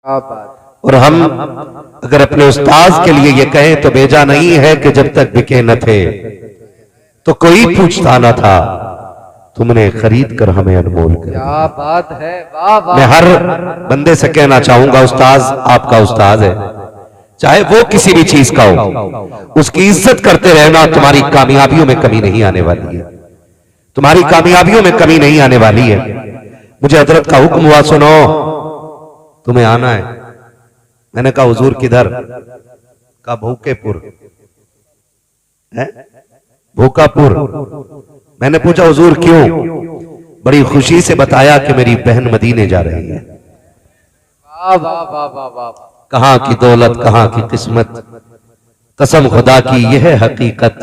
और हम अगर अपने उस्ताद के लिए ये कहें तो बेजा नहीं है कि जब तक बिके न थे तो कोई पूछता न था, तुमने खरीद कर हमें अनमोल कर। क्या बात है, वाह वाह। मैं हर बंदे से कहना चाहूंगा, उस्ताद आपका उस्ताद है, चाहे वो किसी भी चीज का हो, उसकी इज्जत करते रहना। तुम्हारी कामयाबियों में कमी नहीं आने वाली है, तुम्हारी कामयाबियों में कमी नहीं आने वाली है। मुझे हजरत का हुक्म हुआ, सुनो तुम्हें आना है। मैंने कहा हुजूर किधर? का भूकेपुर है, भूकापुर। मैंने पूछा हुजूर क्यों? बड़ी खुशी से बताया कि मेरी बहन मदीने जा रही है। वाह वाह वाह वाह वाह। कहां की दौलत, कहां की किस्मत, कसम खुदा की यह है हकीकत,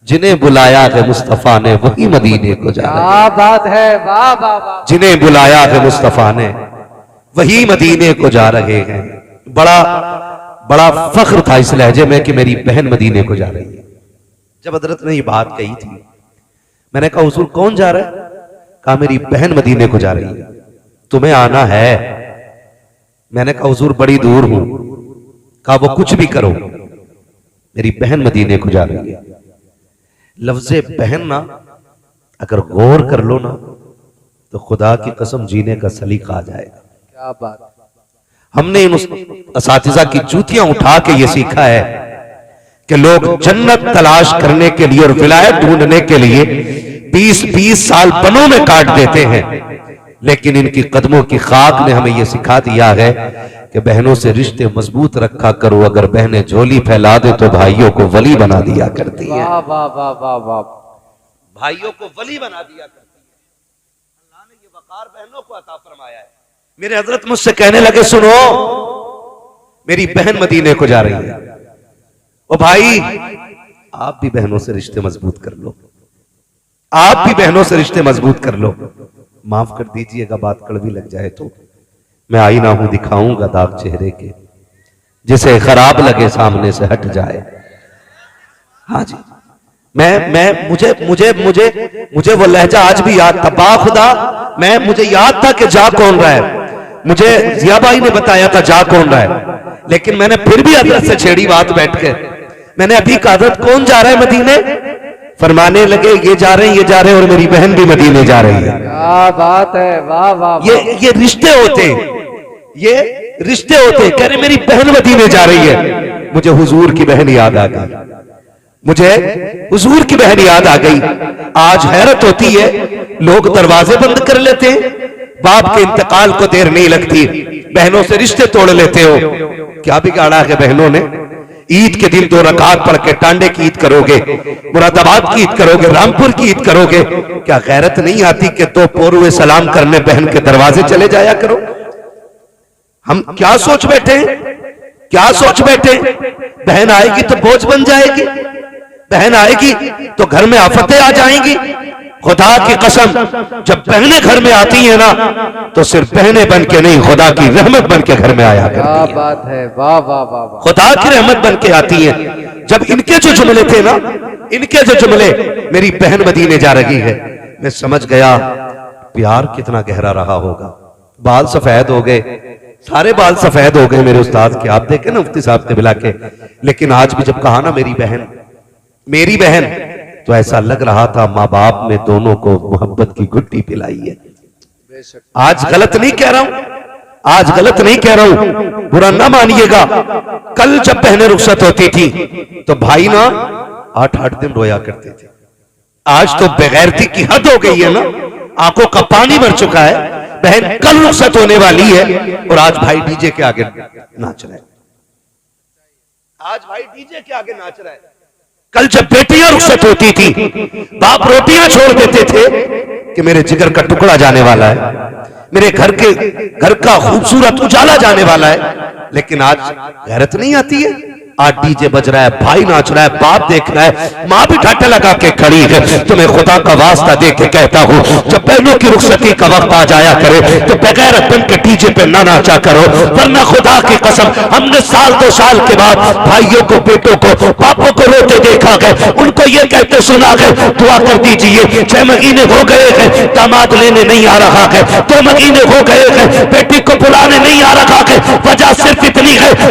जिन्हें बुलाया है मुस्तफा ने वही मदीने को जा रहे हैं। क्या बात है, वाह वाह वाह। जिन्हें बुलाया है मुस्तफा ने वही मदीने को जा रहे हैं। बड़ा बड़ा फख्र था इस लहजे में कि मेरी बहन मदीने को जा रही है। जब हजरत ने ये बात कही थी, मैंने कहा हुजूर कौन जा रहा है? कहा मेरी बहन मदीने को जा रही है, तुम्हें आना है। मैंने कहा हुजूर बड़ी दूर हूं। कहा वो कुछ भी करो, मेरी बहन मदीने को जा रही है। लफ्ज़े बहन ना अगर गौर कर लो ना तो खुदा की कसम जीने का सलीका आ जाएगा। क्या बात। हमने इन असातिज़ा की जूतियां उठा के ये सीखा है कि लोग जन्नत तलाश करने के लिए और विलायत ढूंढने के लिए 20-20 साल बनों में काट देते हैं, लेकिन इनकी कदमों की खाक ने हमें यह सिखा दिया है कि बहनों से रिश्ते मजबूत रखा करो। अगर बहनें झोली फैला दे तो भाइयों को वली बना दिया करती है। वाह वाह वाह वाह वाह। भाइयों को वली बना दिया करती है। अल्लाह ने ये वकार बहनों को अता फरमाया है। मेरे हजरत मुझसे कहने लगे, सुनो मेरी बहन मदीने को जा रही है। ओ भाई, आप भी बहनों से रिश्ते मजबूत कर लो, आप भी बहनों से रिश्ते मजबूत कर लो। माफ कर दीजिएगा बात कड़वी लग जाए तो, मैं आईना हूं दिखाऊंगा दाग चेहरे के, जिसे खराब लगे सामने से हट जाए। हाँ जी, मुझे वो लहजा आज भी याद था। बाखुदा मुझे याद था कि जा कौन रहा है। मुझे जिया भाई ने बताया था जा कौन रहा है, लेकिन मैंने फिर भी हजरत से छेड़ी बात बैठ के। मैंने अभी कहा हजरत कौन जा रहा है मदीने? फरमाने लगे ये जा रहे हैं, ये जा रहे हैं, और मेरी बहन भी मदीने जा रही है। क्या बात है, वाह वाह। ये रिश्ते होते, ये रिश्ते होते। कह रहे मेरी बहन मदीने जा रही है। मुझे हुजूर की बहन याद आ गई, मुझे हुजूर की बहन याद आ गई। आज हैरत होती है, लोग दरवाजे बंद कर लेते हैं, बाप के इंतकाल को देर नहीं लगती, बहनों से रिश्ते तोड़ लेते हो। क्या बिगाड़ा है बहनों ने? ईद के दिन 2 रकात पढ़ के टांडे की ईद करोगे, मुरादाबाद की ईद करोगे, रामपुर की ईद करोगे। क्या गैरत नहीं आती कि 2 पोरुए सलाम करने बहन के दरवाजे चले जाया करो? हम क्या सोच बैठे, क्या सोच बैठे? बहन आएगी तो बोझ बन जाएगी, बहन आएगी तो घर में आफतें आ जाएंगी। खुदा की कसम, जब बहनें घर में आती हैं ना तो सिर्फ बहनें बन के नहीं, खुदा की रहमत बन के घर में आया करती हैं। क्या बात है, वाह वाह वाह वाह। खुदा की रहमत बन के आती हैं। जब इनके जो जुमले थे ना, इनके जो जुमले, मेरी बहन मदीने जा रही है, मैं समझ गया प्यार कितना गहरा रहा होगा। बाल सफेद हो गए, सारे बाल सफेद हो गए मेरे उस्ताद के। आप देखे ना मुफ्ती साहब ने मिला के, लेकिन आज भी जब कहा ना मेरी बहन, मेरी बहन, तो ऐसा लग रहा था माँ बाप ने दोनों को मोहब्बत की घुट्टी पिलाई है। आज गलत नहीं कह रहा हूं, आज गलत नहीं कह रहा हूं, बुरा ना मानिएगा। कल जब बहनें रुखसत होती थी तो भाई ना 8-8 दिन रोया करते थे। आज तो बेगैरती की हद हो गई है ना, आंखों का पानी भर चुका है। बहन कल रुखसत होने वाली है और आज भाई डीजे के आगे नाच रहा है, आज भाई डीजे के आगे नाच रहा है। कल जब बेटियां रुखसत होती थी, बाप रोटियां छोड़ देते थे कि मेरे जिगर का टुकड़ा जाने वाला है, मेरे घर का खूबसूरत उजाला जाने वाला है। लेकिन आज गैरत नहीं आती है। आज डीजे बज रहा है, भाई नाच रहा है, बाप देख रहा है, माँ भी ठाटे लगा के खड़ी है। तो मैं खुदा का वास्ता दे के कहता हूँ, जब बहनों की रुखसती का वक्त आ जाया करे तो बगैर बन के डीजे पे ना नाचा करो, वरना खुदा की कसम हमने 1-2 साल के बाद भाइयों को, बेटों को, पापों को रोते देखा है, उनको ये कहते सुना है दुआ कर दीजिए, 6 महीने हो गए हैं दामाद लेने नहीं आ रहा है, 2 महीने हो गए हैं बेटी को बुलाने नहीं आ रहा है।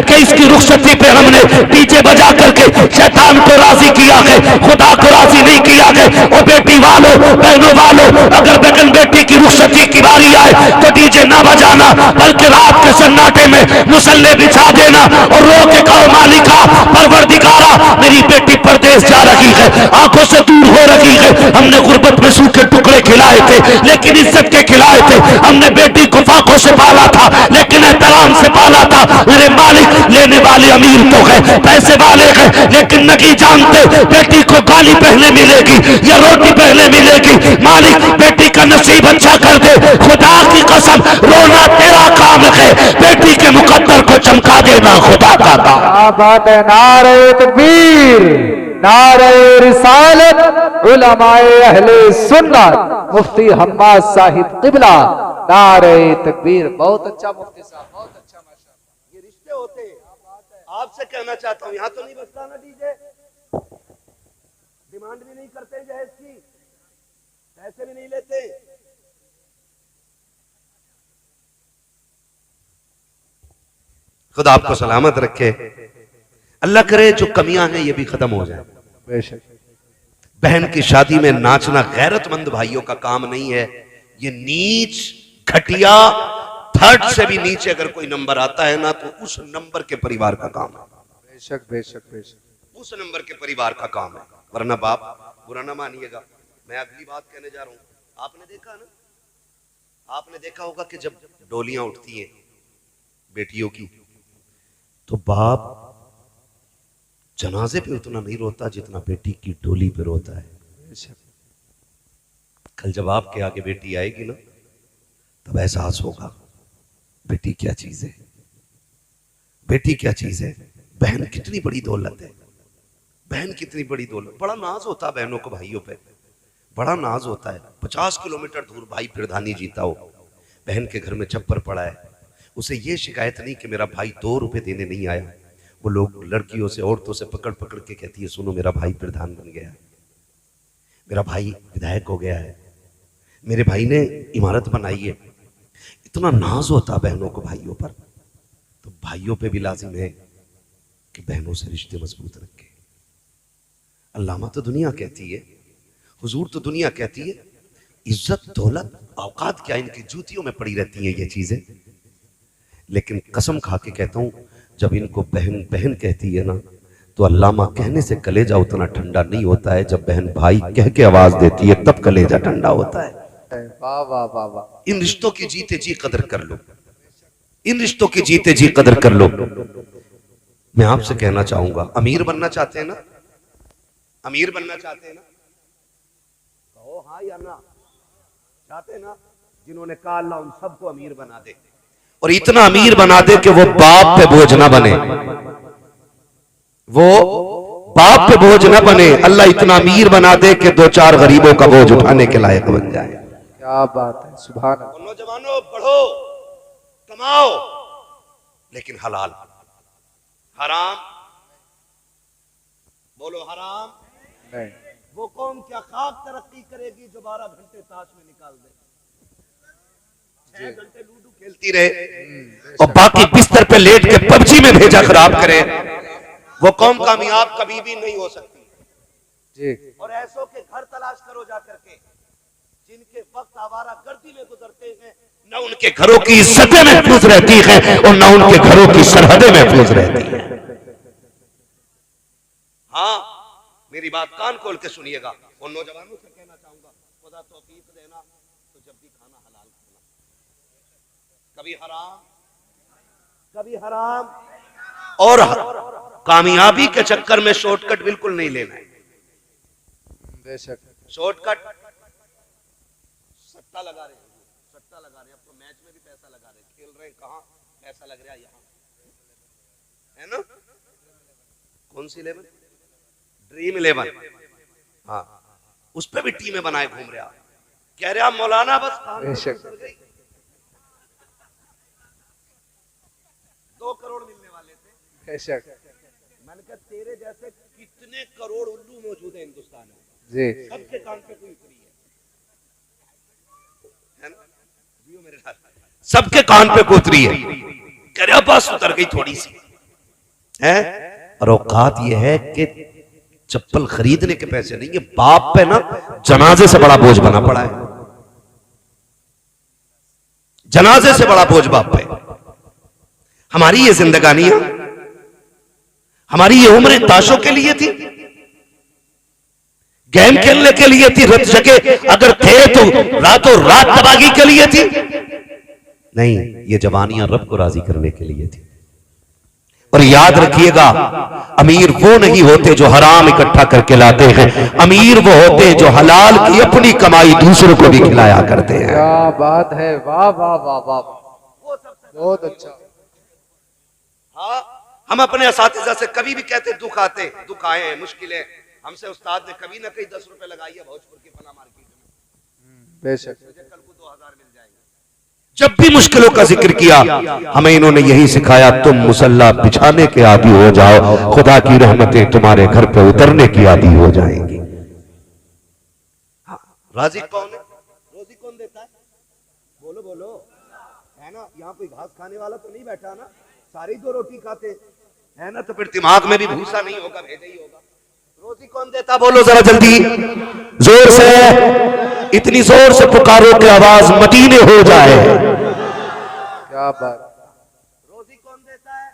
कि इसकी रुखसती पे हमने डीजे बजा करके शैतान को राजी किया है, खुदा को राजी नहीं किया है। और बेटी वालों, बहनों वालों, अगर बहन बेटी की रुखसती की बारी आए तो डीजे ना बजाना, बल्कि रात के सन्नाटे में मुसल्ले बिछा देना और रो के कहो मालिका, परवरदिगारा, मेरी बेटी परदेश जा रही है, आंखों से दूर हो रही है। हमने गुर्बत में सूखे टुकड़े खिलाए थे लेकिन इज्जत के खिलाए थे। हमने बेटी को फाकों से पाला था लेकिन एहतराम से पाला था। मेरे मालिक, लेने वाले अमीर तो है, पैसे वाले हैं, लेकिन नहीं जानते बेटी को गाली पहले मिलेगी या रोटी पहले मिलेगी। मालिक, बेटी का नसीब अच्छा कर दे, खुदा की कसम, रोना तेरा काम है, बेटी के मुकद्दर को चमका देना खुदा का काम। क्या बात है। नारे तकबीर, नारे रिसालत, उलमाए अहले सुन्नत, मुफ्ती हम्माद साहिब किबला, नारे तकबीर। बहुत अच्छा मुफ्ती साहब, बहुत अच्छा, माशाअल्लाह। ये रिश्ते होते हैं। आपसे कहना चाहता हूं, यहां तो नहीं बजता ना डीजे, डिमांड भी नहीं करते जहेज की, पैसे भी नहीं लेते। खुदा आपको सलामत रखे, अल्लाह करे जो कमियां हैं ये भी खत्म हो जाए। बेशक। बहन की शादी में नाचना गैरतमंद भाइयों का काम नहीं है। ये नीच, घटिया, थर्ड से भी नीचे अगर कोई नंबर आता है ना तो उस नंबर के परिवार का काम है। बेशक बेशक बेशक। उस नंबर के परिवार का काम है। वरना बाप, बुरा ना मानिएगा, मैं अगली बात कहने जा रहा हूं। आपने देखा ना, आपने देखा होगा कि जब डोलियां उठती हैं बेटियों की तो बाप जनाजे पे उतना नहीं रोता जितना बेटी की डोली पे रोता है। बेशक। कल जब आपके आगे बेटी आएगी ना तब एहसास होगा बेटी क्या चीज है, बेटी क्या चीज है। बहन कितनी बड़ी दौलत है, बहन कितनी बड़ी दौलत। बड़ा नाज होता है बहनों को भाइयों पे, बड़ा नाज होता है। 50 किलोमीटर दूर भाई प्रधानी जीता हो, बहन के घर में छप्पर पड़ा है, उसे ये शिकायत नहीं कि मेरा भाई 2 रुपए देने नहीं आया। वो लोग लड़कियों से, औरतों से पकड़ पकड़ के कहती है, सुनो मेरा भाई प्रधान बन गया है, मेरा भाई विधायक हो गया है, मेरे भाई ने इमारत बनाई है। इतना नाज होता बहनों को भाइयों पर। तो भाइयों पे भी लाजिम है कि बहनों से रिश्ते मजबूत रखें। अल्लामा तो दुनिया कहती है, हुजूर तो दुनिया कहती है, इज्जत दौलत औकात क्या इनकी जूतियों में पड़ी रहती हैं ये चीजें। लेकिन कसम खा के कहता हूं, जब इनको बहन बहन कहती है ना तो अल्लामा कहने से कलेजा उतना ठंडा नहीं होता है, जब बहन भाई कह के आवाज देती है तब कलेजा ठंडा होता है। वाह वाह वाह वाह। इन रिश्तों की जीते जी कदर कर लो, इन रिश्तों की जीते जी कदर कर लो। मैं आपसे कहना चाहूंगा, अमीर बनना चाहते हैं ना, अमीर बनना चाहते हैं ना, कहो हाँ या ना, चाहते हैं ना। जिन्होंने कहा अल्लाह उन सबको अमीर बना दे और इतना अमीर बना दे कि वो बाप पे बोझ ना बने, वो बाप पे बोझ ना बने। अल्लाह इतना अमीर बना दे कि 2-4 गरीबों का बोझ उठाने के लायक बन जाए। क्या बात है, सुभान अल्लाह। नौजवानों, पढ़ो, कमाओ, लेकिन हलाल। हराम बोलो, हराम नहीं। वो कौम क्या खाक तरक्की करेगी जो 12 घंटे ताश में निकाल दे, 6 घंटे लूडो खेलती रहे और बाकी बिस्तर पे लेट के पबजी में भेजा खराब करे। वो कौम कामयाब कभी भी नहीं हो सकती जी। और ऐसों के घर तलाश करो जा करके जिनके वक्त आवारा गर्दी में गुजरते हैं, न उनके घरों की इज्जतें महफूज रहती हैं और न उनके घरों की सरहदें महफूज रहती हैं। हाँ, मेरी बात कान खोल के सुनिएगा। और नौजवानों से कहना चाहूंगा, खुदा तौफीक देना तो जब भी खाना हलाल खाना, कभी हराम कभी हराम। और कामयाबी के चक्कर में शॉर्टकट बिल्कुल नहीं लेना है। बेशक। शॉर्टकट सट्टा लगा रहे हैं, सट्टा लगा रहे हैं। अब तो मैच में भी पैसा लगा रहे हैं, खेल रहे हैं, कहां पैसा लग रहा है, यहां है ना। कौन सी 11? ड्रीम 11। हाँ, उस पे भी टीमें बनाए घूम रहा। कह रहा मौलाना बस खाना 2 करोड़ मिलने वाले थे। बेशक। मैंने कहा तेरे जैसे कितने करोड़ उल्लू मौजूद है हिंदुस्तान में, जी। सबके कान पे कोई उतरी है ना, जियो मेरे साथ, सबके कान पे कोतरी है। कह रहा बस उतर गई थोड़ी सी, है। और औकात यह है कि चप्पल खरीदने के पैसे नहीं, ये बाप पे ना जनाजे से बड़ा बोझ बना पड़ा है, जनाजे से बड़ा बोझ बाप पे। हमारी ये जिंदगानियां, हमारी ये उम्र ताशों के लिए थी, गेम खेलने के लिए थी, रत जगह अगर थे तो रातों रात तबाही के लिए थी। नहीं, ये जवानियां रब को राजी करने के लिए थी। और याद रखिएगा, अमीर वो नहीं होते जो हराम इकट्ठा करके लाते हैं, अमीर वो होते जो हलाल की अपनी कमाई दूसरों को भी खिलाया करते हैं। क्या बात है, वाह वाह वाह वाह, बहुत अच्छा। हाँ, हम अपने असातिज़ा से कभी भी कहते दुख आते, दुख आए हैं, मुश्किलें, हमसे उस्ताद ने कभी ना कहीं 10 रुपए लगाई है भोजपुर की फला मार्केट में, बेशक। मुझे कल को 2000 मिल जाएंगे। जब भी मुश्किलों का जिक्र किया हमें इन्होंने यही सिखाया, तुम मुसल्ला बिछाने के आदी हो जाओ, खुदा की रहमतें तुम्हारे घर पे उतरने की आदी हो जाएंगी। राजी कौन है? रोजी कौन देता है? बोलो बोलो, है ना? यहाँ कोई घास खाने वाला तो नहीं बैठा ना, सारी तो रोटी खाते है ना, तो फिर दिमाग में भी भूसा नहीं होगा, भेजा ही होगा। रोजी कौन देता? बोलो जरा जल्दी, जोर से, इतनी जोर से पुकारो कि आवाज मदीने हो जाए। क्या बात। रोजी कौन देता है?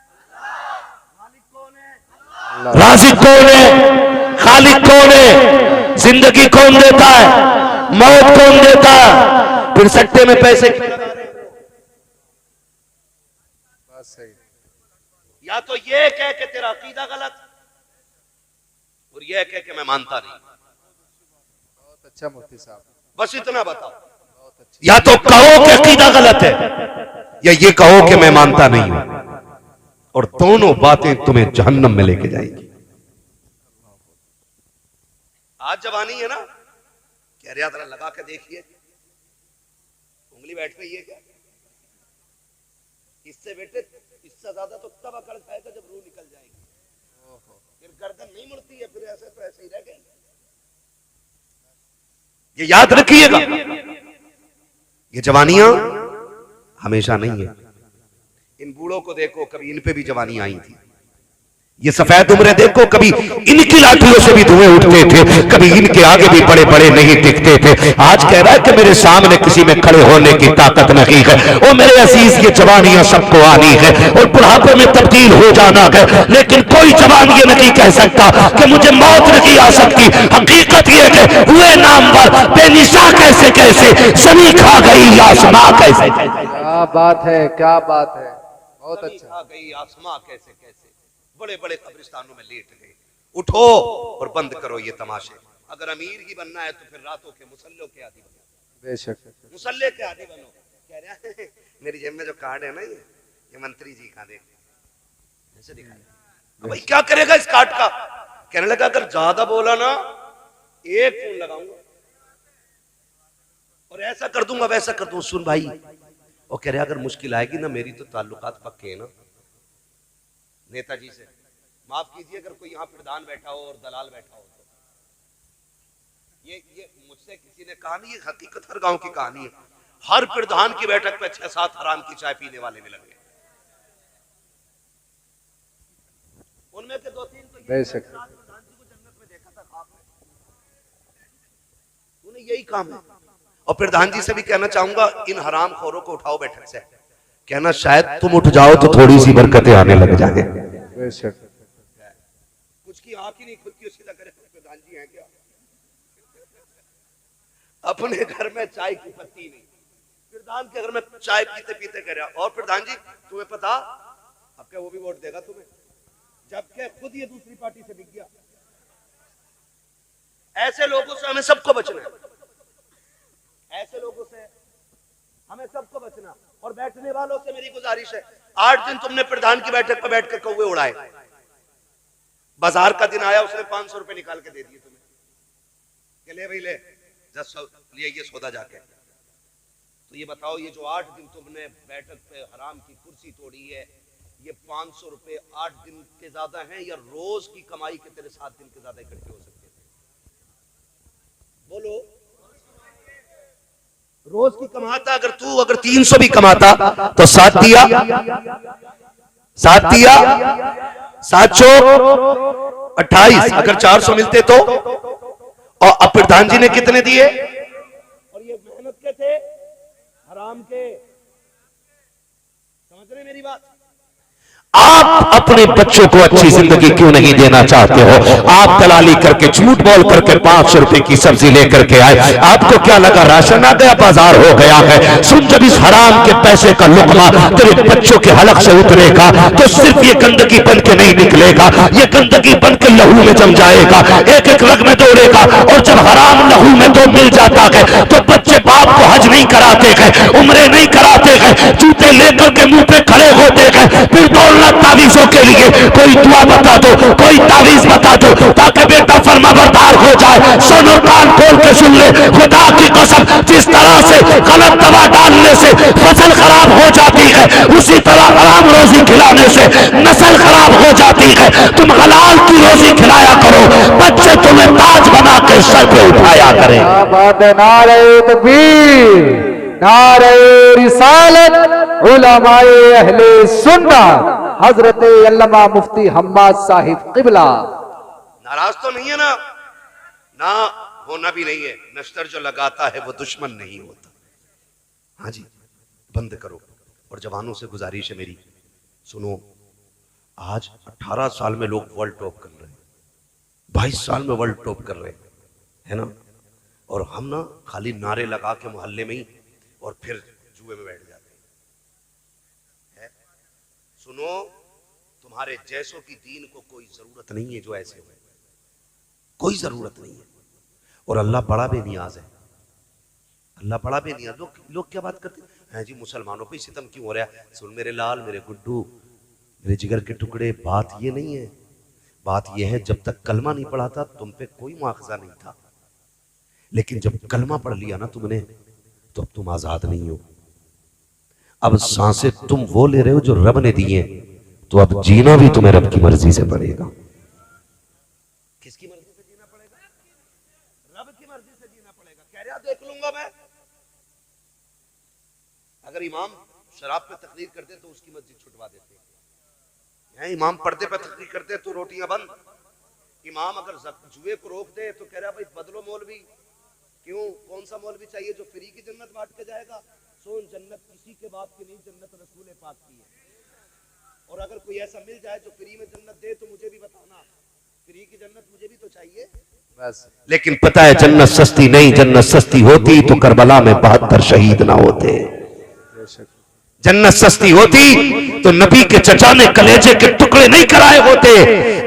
मालिक कौन है? राज़िक कौन है? खालिक कौन है? जिंदगी कौन देता है? मौत कौन देता है? फिर सट्टे में पैसे सही। या तो ये कह के तेरा अकीदा गलत, और यह कह के मैं मानता नहीं। बहुत अच्छा मुफ्ती साहब, बस इतना बताओ, या तो कहो कि अकीदा गलत है, या ये कहो कि मैं मानता नहीं हूं, और दोनों बातें तुम्हें जहन्नम में लेके जाएंगी। आज जवानी है ना, कह रहा जरा लगा के देखिए, उंगली बैठ गई है क्या? इससे बेटे, इससे ज्यादा तो तब अकड़ खाएगा जब रूह निकल जाएगी, फिर गर्दन नहीं मुड़ती है, फिर ऐसे तो ऐसे ही रह गई। ये याद रखिएगा, ये जवानियां हमेशा नहीं है। इन बूढ़ों को देखो, कभी इन पे भी जवानी आई थी। ये सफेद उम्रें देखो, कभी इनकी लाठियों से भी धुएं उठते थे, कभी इनके आगे भी बड़े बड़े नहीं टिकते थे। आज कह रहा है कि मेरे सामने किसी में खड़े होने की ताकत नहीं है। ओ मेरे अजीज, ये जवानियां सबको आनी है और बुढ़ापे में तब्दील हो जाना है, लेकिन कोई जवान ये नहीं कह सकता कि मुझे मौत नहीं आ सकती। हकीकत ये है, हुए नाम पर बेनिशा कैसे कैसे, जमी खा गई आसमां कैसे कैसे। क्या बात है, क्या बात है, बहुत अच्छा। खा गई आसमां कैसे कैसे, बड़े बड़े कब्रिस्तानों में लेट गए। उठो और बंद करो ये तमाशे। अगर अमीर ही बनना है तो फिर रातों के मुसल्लों के आदी बनो, बेशक, मुसल्ले के आदी बनो। कह रहा है मेरी जेब में जो कार्ड है ना, ये मंत्री जी का, देख ऐसे दिखाया। भाई क्या करेगा इस कार्ड का? कहने लगा अगर ज्यादा बोला ना, एक फोन लगाऊंगा और ऐसा कर दूंगा, वैसा कर दूंगा। सुन भाई, वो कह रहे अगर मुश्किल आएगी ना, मेरी तो ताल्लुकात पक्के हैं ना नेताजी से। माफ कीजिए अगर कोई यहाँ प्रधान बैठा हो और दलाल बैठा हो तो, ये मुझसे किसी ने कहा नहीं, ये हकीकत हर गांव की कहानी है। हर प्रधान की बैठक पे 6-7 हराम की चाय पीने वाले मिल गए। उनमें से 2-3 तो बेशक, प्रधान जी को जन्नत में देखा था ख्वाब में, उन्हें यही काम है। और प्रधान जी से भी कहना चाहूंगा, इन हराम खोरों को उठाओ बैठक से, कहना शायद तुम उठ जाओ तो थोड़ी सी बरकतें आने लग जाए। बेशक। कुछ की आंख ही नहीं खुदती, उसकी करे प्रधान जी हैं क्या? अपने घर में चाय की पत्ती नहीं, प्रधान के घर में चाय पीते पीते कह रहा, और प्रधान जी तुम्हें पता अब क्या वो भी वोट देगा तुम्हें, जबकि खुद ये दूसरी पार्टी से बिक गया। ऐसे लोगों से हमें सबको बचना है, ऐसे लोगों से हमें सबको बचना। और बैठने वालों से मेरी गुजारिश है, 8 दिन तुमने प्रधान की बैठक पर बैठकर कौवे उड़ाए, बाजार का दिन आया उसने 500 रुपए निकाल के दे दिए तुम्हें, कि ले भाई ले 10 लिए ये सौदा जाके। तो ये बताओ, ये जो 8 दिन तुमने बैठक पे हराम की कुर्सी तोड़ी है, ये 500 रुपए 8 दिन के ज्यादा हैं या रोज की कमाई के तेरे 7 दिन के ज्यादा इकट्ठे हो सकते थे? बोलो, रोज की कमाता अगर तू, अगर 300 भी कमाता तो 7 दिया, 7 दिया, 7 चौक 28, अगर 400 मिलते तो। और अब प्रधान जी ने कितने दिए? और ये मेहनत के थे, हराम के। समझ रहे मेरी बात? आप अपने बच्चों को अच्छी जिंदगी क्यों नहीं देना चाहते हो? आप दलाली करके, झूठ बोल करके 500 रुपए की सब्जी लेकर के आए, आपको क्या लगा राशन आ गया, बाजार हो गया है? सुन, जब इस हराम के पैसे का लुकमा तेरे बच्चों के हलक से उतरेगा तो सिर्फ ये गंदगी बन के नहीं निकलेगा, ये गंदगी बन के लहू में जम जाएगा, एक एक रग में दौड़ेगा। और जब हराम लहू में तो मिल जाता है तो बच्चे बाप को हज नहीं कराते हैं, उम्रे नहीं कराते हैं, जूते लेकर के मुंह पे खड़े होते हैं, फिर दौड़ना तावीजों के लिए। कोई दुआ बता दो, कोई तावीज बता दो, ताकि बेटा फरमाबरदार हो जाए। सुनो, कान खोल के सुन ले, खुदा की कसम, जिस तरह से गलत दवा डालने से फसल खराब हो जाती है, उसी तरह हराम रोजी खिलाने से नस्ल खराब हो जाती है। तुम हलाल की रोजी खिलाया करो, बच्चे तुम्हें ताज बना के सर पे उठाया करें। नारे तकबीर, नारे रिसालत, उलमाए अहले सुन्नत, हजरत अल्लामा मुफ्ती हम्माद साहिब किबला। नाराज तो नहीं है ना? ना होना भी नहीं है। नश्तर जो लगाता है वो दुश्मन नहीं होता। हाँ जी, बंद करो। और जवानों से गुजारिश है मेरी, सुनो, आज 18 साल में लोग वर्ल्ड टॉप कर रहे हैं, 22 साल में वर्ल्ड टॉप कर रहे हैं, है ना? और हम ना खाली नारे लगा के मोहल्ले में ही और फिर जुए में बैठ जाते हैं। सुनो, तुम्हारे जैसों की दीन को कोई जरूरत नहीं है जो ऐसे हो, कोई जरूरत नहीं है। और अल्लाह बड़ा बेनियाज है, अल्लाह बड़ा बेनियाज। लोग क्या बात करते हैं जी, मुसलमानों पे सितम क्यों हो रहा है? सुन मेरे लाल, मेरे गुड्डू, मेरे जिगर के टुकड़े, बात ये नहीं है। बात ये है, जब तक कलमा नहीं पढ़ा था तुम पे कोई मुआखजा नहीं था, लेकिन जब कलमा पढ़ लिया ना तुमने, तो अब तुम आजाद नहीं हो। अब सांसें तुम वो ले रहे हो जो रब ने दिए, तो अब जीना भी तुम्हें रब की मर्जी से पड़ेगा। किसकी मर्जी से जीना पड़ेगा? रब की मर्जी से जीना पड़ेगा। कह रहा देख लूंगा मैं। अगर इमाम शराब पे तकरीर करते तो उसकी मस्जिद छुटवा देते हैं। इमाम पर्दे पे तकरीर करते तो रोटियां बंद। इमाम अगर जुए को रोक दे तो कह रहा भाई बदलो मौलवी। क्यों? कौन सा मौलवी चाहिए जो फ्री की जन्नत बांट के जाएगा? सोन, जन्नत किसी के बाप की नहीं, जन्नत रसूल पाक की है। और अगर कोई ऐसा मिल जाए जो फ्री में जन्नत दे तो मुझे भी बताना, फ्री की जन्नत मुझे भी तो चाहिए बस। लेकिन पता है जन्नत सस्ती नहीं, जन्नत सस्ती होती तो करबला में 72 शहीद ना होते। जन्नत सस्ती होती तो नबी के चचा ने कलेजे के टुकड़े नहीं कराए होते।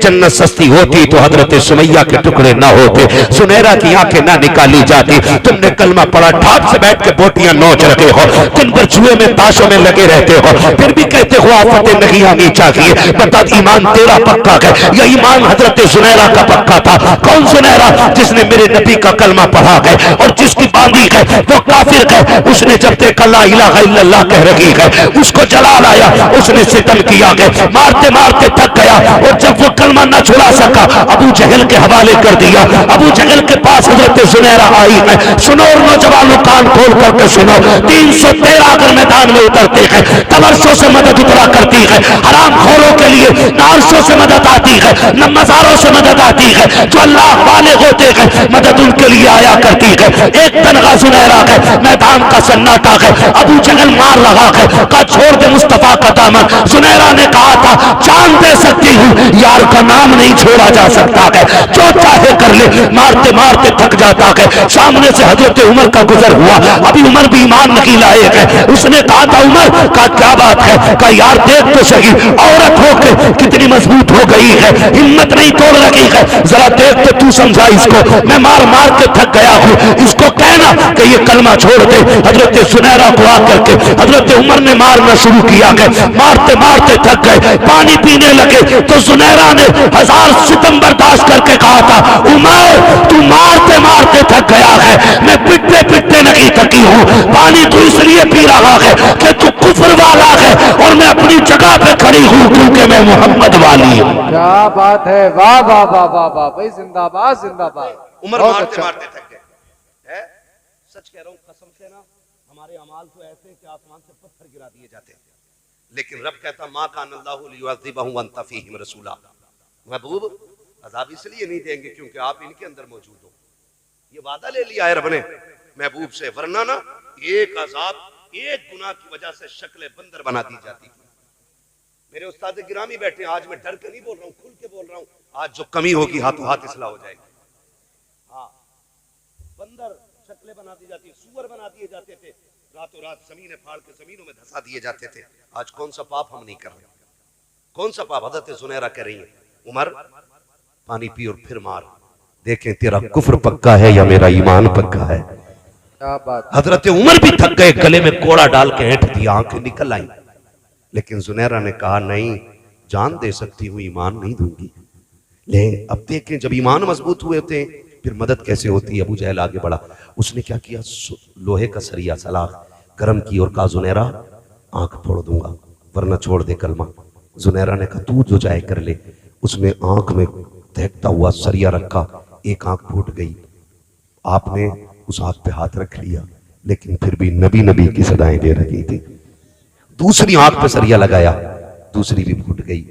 जन्नत सस्ती होती तो हजरत सुमैया के टुकड़े ना होते, सुनहरा की आंखें ना निकाली जाती। तुमने कलमा पढ़ा, ठाट से बैठ के बोटियां नोच रहे हो, दिन भर जुए में ताशों में लगे रहते हो, फिर भी कहते हो आफतें नहीं आनी चाहिए। बता, ईमान तेरा पक्का है या ईमान हजरत सुनहरा का पक्का था? कौन सुनहरा? जिसने मेरे नबी का कलमा पढ़ा है और जिसकी बांधी है वो काफिर है। उसने जब देखा ला इलाहा इल्लल्लाह कह रही है, उसको जलाल आया, उसने सितम किया गया, मारते मारते थक गया। और जब वो कलमा न छुड़ा सका, अबू जहल के हवाले कर दिया। अबू जहल के पास हजरत सुनहरा आई है। सुनो और नौजवानों, कान खोल करके सुनो, 313 अगर मैदान में उतरते हैं, तबरसों से मदद उतरा करती है। हराम खोरों के लिए नारसों से मदद आती है, न मजारों से मदद आती है। जो अल्लाह वाले होते हैं मदद उनके लिए आया करती है। एक तनखा सुनहरा है, मैदान का सन्नाटा है, अबू जहल मार रहा है, का छोड़ दे मुस्तफा का दामन। सुनहरा ने कहा था जान दे सकती हूँ, यार का नाम नहीं छोड़ा जा सकता है, जो चाहे कर ले। मारते मारते थक जाता है। सामने से हजरत उमर का गुजर हुआ, अभी उमर भी ईमान नहीं लाए गए। उसने कहा था उमर का क्या बात है? का यार देख तो सही, औरत होकर कितनी मजबूत हो गई है, हिम्मत नहीं तोड़ रही है, जरा देख तो तू समझा इसको। मैं मार मार के थक गया हूँ, इसको कहना कि ये कलमा छोड़ दे। हजरत सुनहरा को आकर के हजरत उमर ने मारना शुरू किया है। मारते मारते थक गए, पानी पीने लगे तो सुनहरा ने 1000 सितम बर्दाश्त करके कहा था उमर तू मारते मारते थक गया है, मैं पिटते पिटते नहीं थकी हूँ। पानी तो इसलिए पी रहा है कि तू कुफर वाला है और मैं अपनी जगह पे खड़ी हूँ क्योंकि मैं मोहम्मद वाली हूँ। क्या बात है, वाह वाह वाह वाह वाह भाई, जिंदाबाद जिंदाबाद। उमर मारते मारते थक गए। सच कह रहा हूँ, कसम से ना, हमारे अमाल तो ऐसे कि आसमान से पत्थर गिरा दिए जाते हैं, लेकिन रब कहता माँ कान अल्लाहु लियुअज़्ज़िबहुम व अंत फ़ीहिम रसूला। महबूब अजाब इसलिए नहीं देंगे क्योंकि आप इनके अंदर मौजूद हो, ये वादा ले लिया है रब ने महबूब से, वरना ना एक अजाब एक गुनाह की वजह से शक्ल बंदर बना दी जाती थी। मेरे उस्ताद गिरामी बैठे, आज मैं डर के नहीं बोल रहा हूँ, खुल के बोल रहा हूँ, आज जो कमी होगी हाथों हाथ इस्लाह हो जाएगी। हाँ, बंदर शक्लें बना दी जाती, सूअर बना दिए जाते थे, रातों रात जमीनें फाड़ के जमीनों में धसा दिए जाते थे। आज कौन सा पाप हम नहीं कर रहे, कौन सा पाप? हज़रत ज़ुनैरा कह रही है, उमर पानी पी और फिर मार, देखें तेरा कुफ्र पक्का है या मेरा ईमान पक्का है। क्या बात। हजरत उमर भी थक गए, गले में कोड़ा डाल के ऐंठ दिया, आंखें निकल आई, लेकिन ज़ुनैरा ने कहा नहीं, जान दे सकती हूँ, ईमान नहीं दूंगी। ले अब देखें, जब ईमान मजबूत हुए थे फिर मदद कैसे होती है। अबू जहल आगे बढ़ा, उसने क्या किया, लोहे का सरिया सलाख गर्म की और कहा ज़ुनैरा आंख फोड़ दूंगा वरना छोड़ दे कलमा। ज़ुनैरा ने कहा तू जो चाहे कर ले। उसने आंख में दहकता हुआ सरिया रखा, एक आंख फूट गई। आपने उस आंख पे हाथ रख लिया, लेकिन फिर भी नबी नबी की सदाएं दे रही थी। दूसरी आंख पे सरिया लगाया, दूसरी भी फूट गई।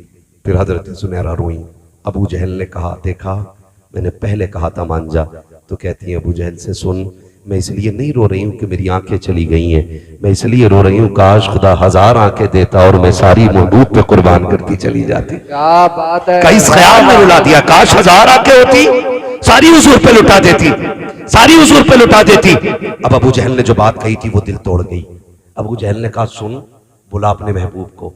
फिर हजरत ज़ुनैरा रोई। अबू जहल ने कहा देखा मैंने पहले कहा था मान जा। तो कहती है अबू जहल से सुन, मैं इसलिए नहीं रो रही हूँ कि मेरी आंखें चली गई हैं, मैं इसलिए रो रही हूँ काश खुदा 1000 आंखें देता और मैं सारी महबूब पे कुर्बान करती चली जाती। क्या बात है। कई ख्याल में रुला दिया, काश 1000 आंखें होती सारी हुजूर पे लुटा देती, सारी हुजूर पे लुटा देती। अब अबू जहल ने जो बात कही थी वो दिल तोड़ गई। अबू जहल ने कहा सुन, बुला अपने महबूब को,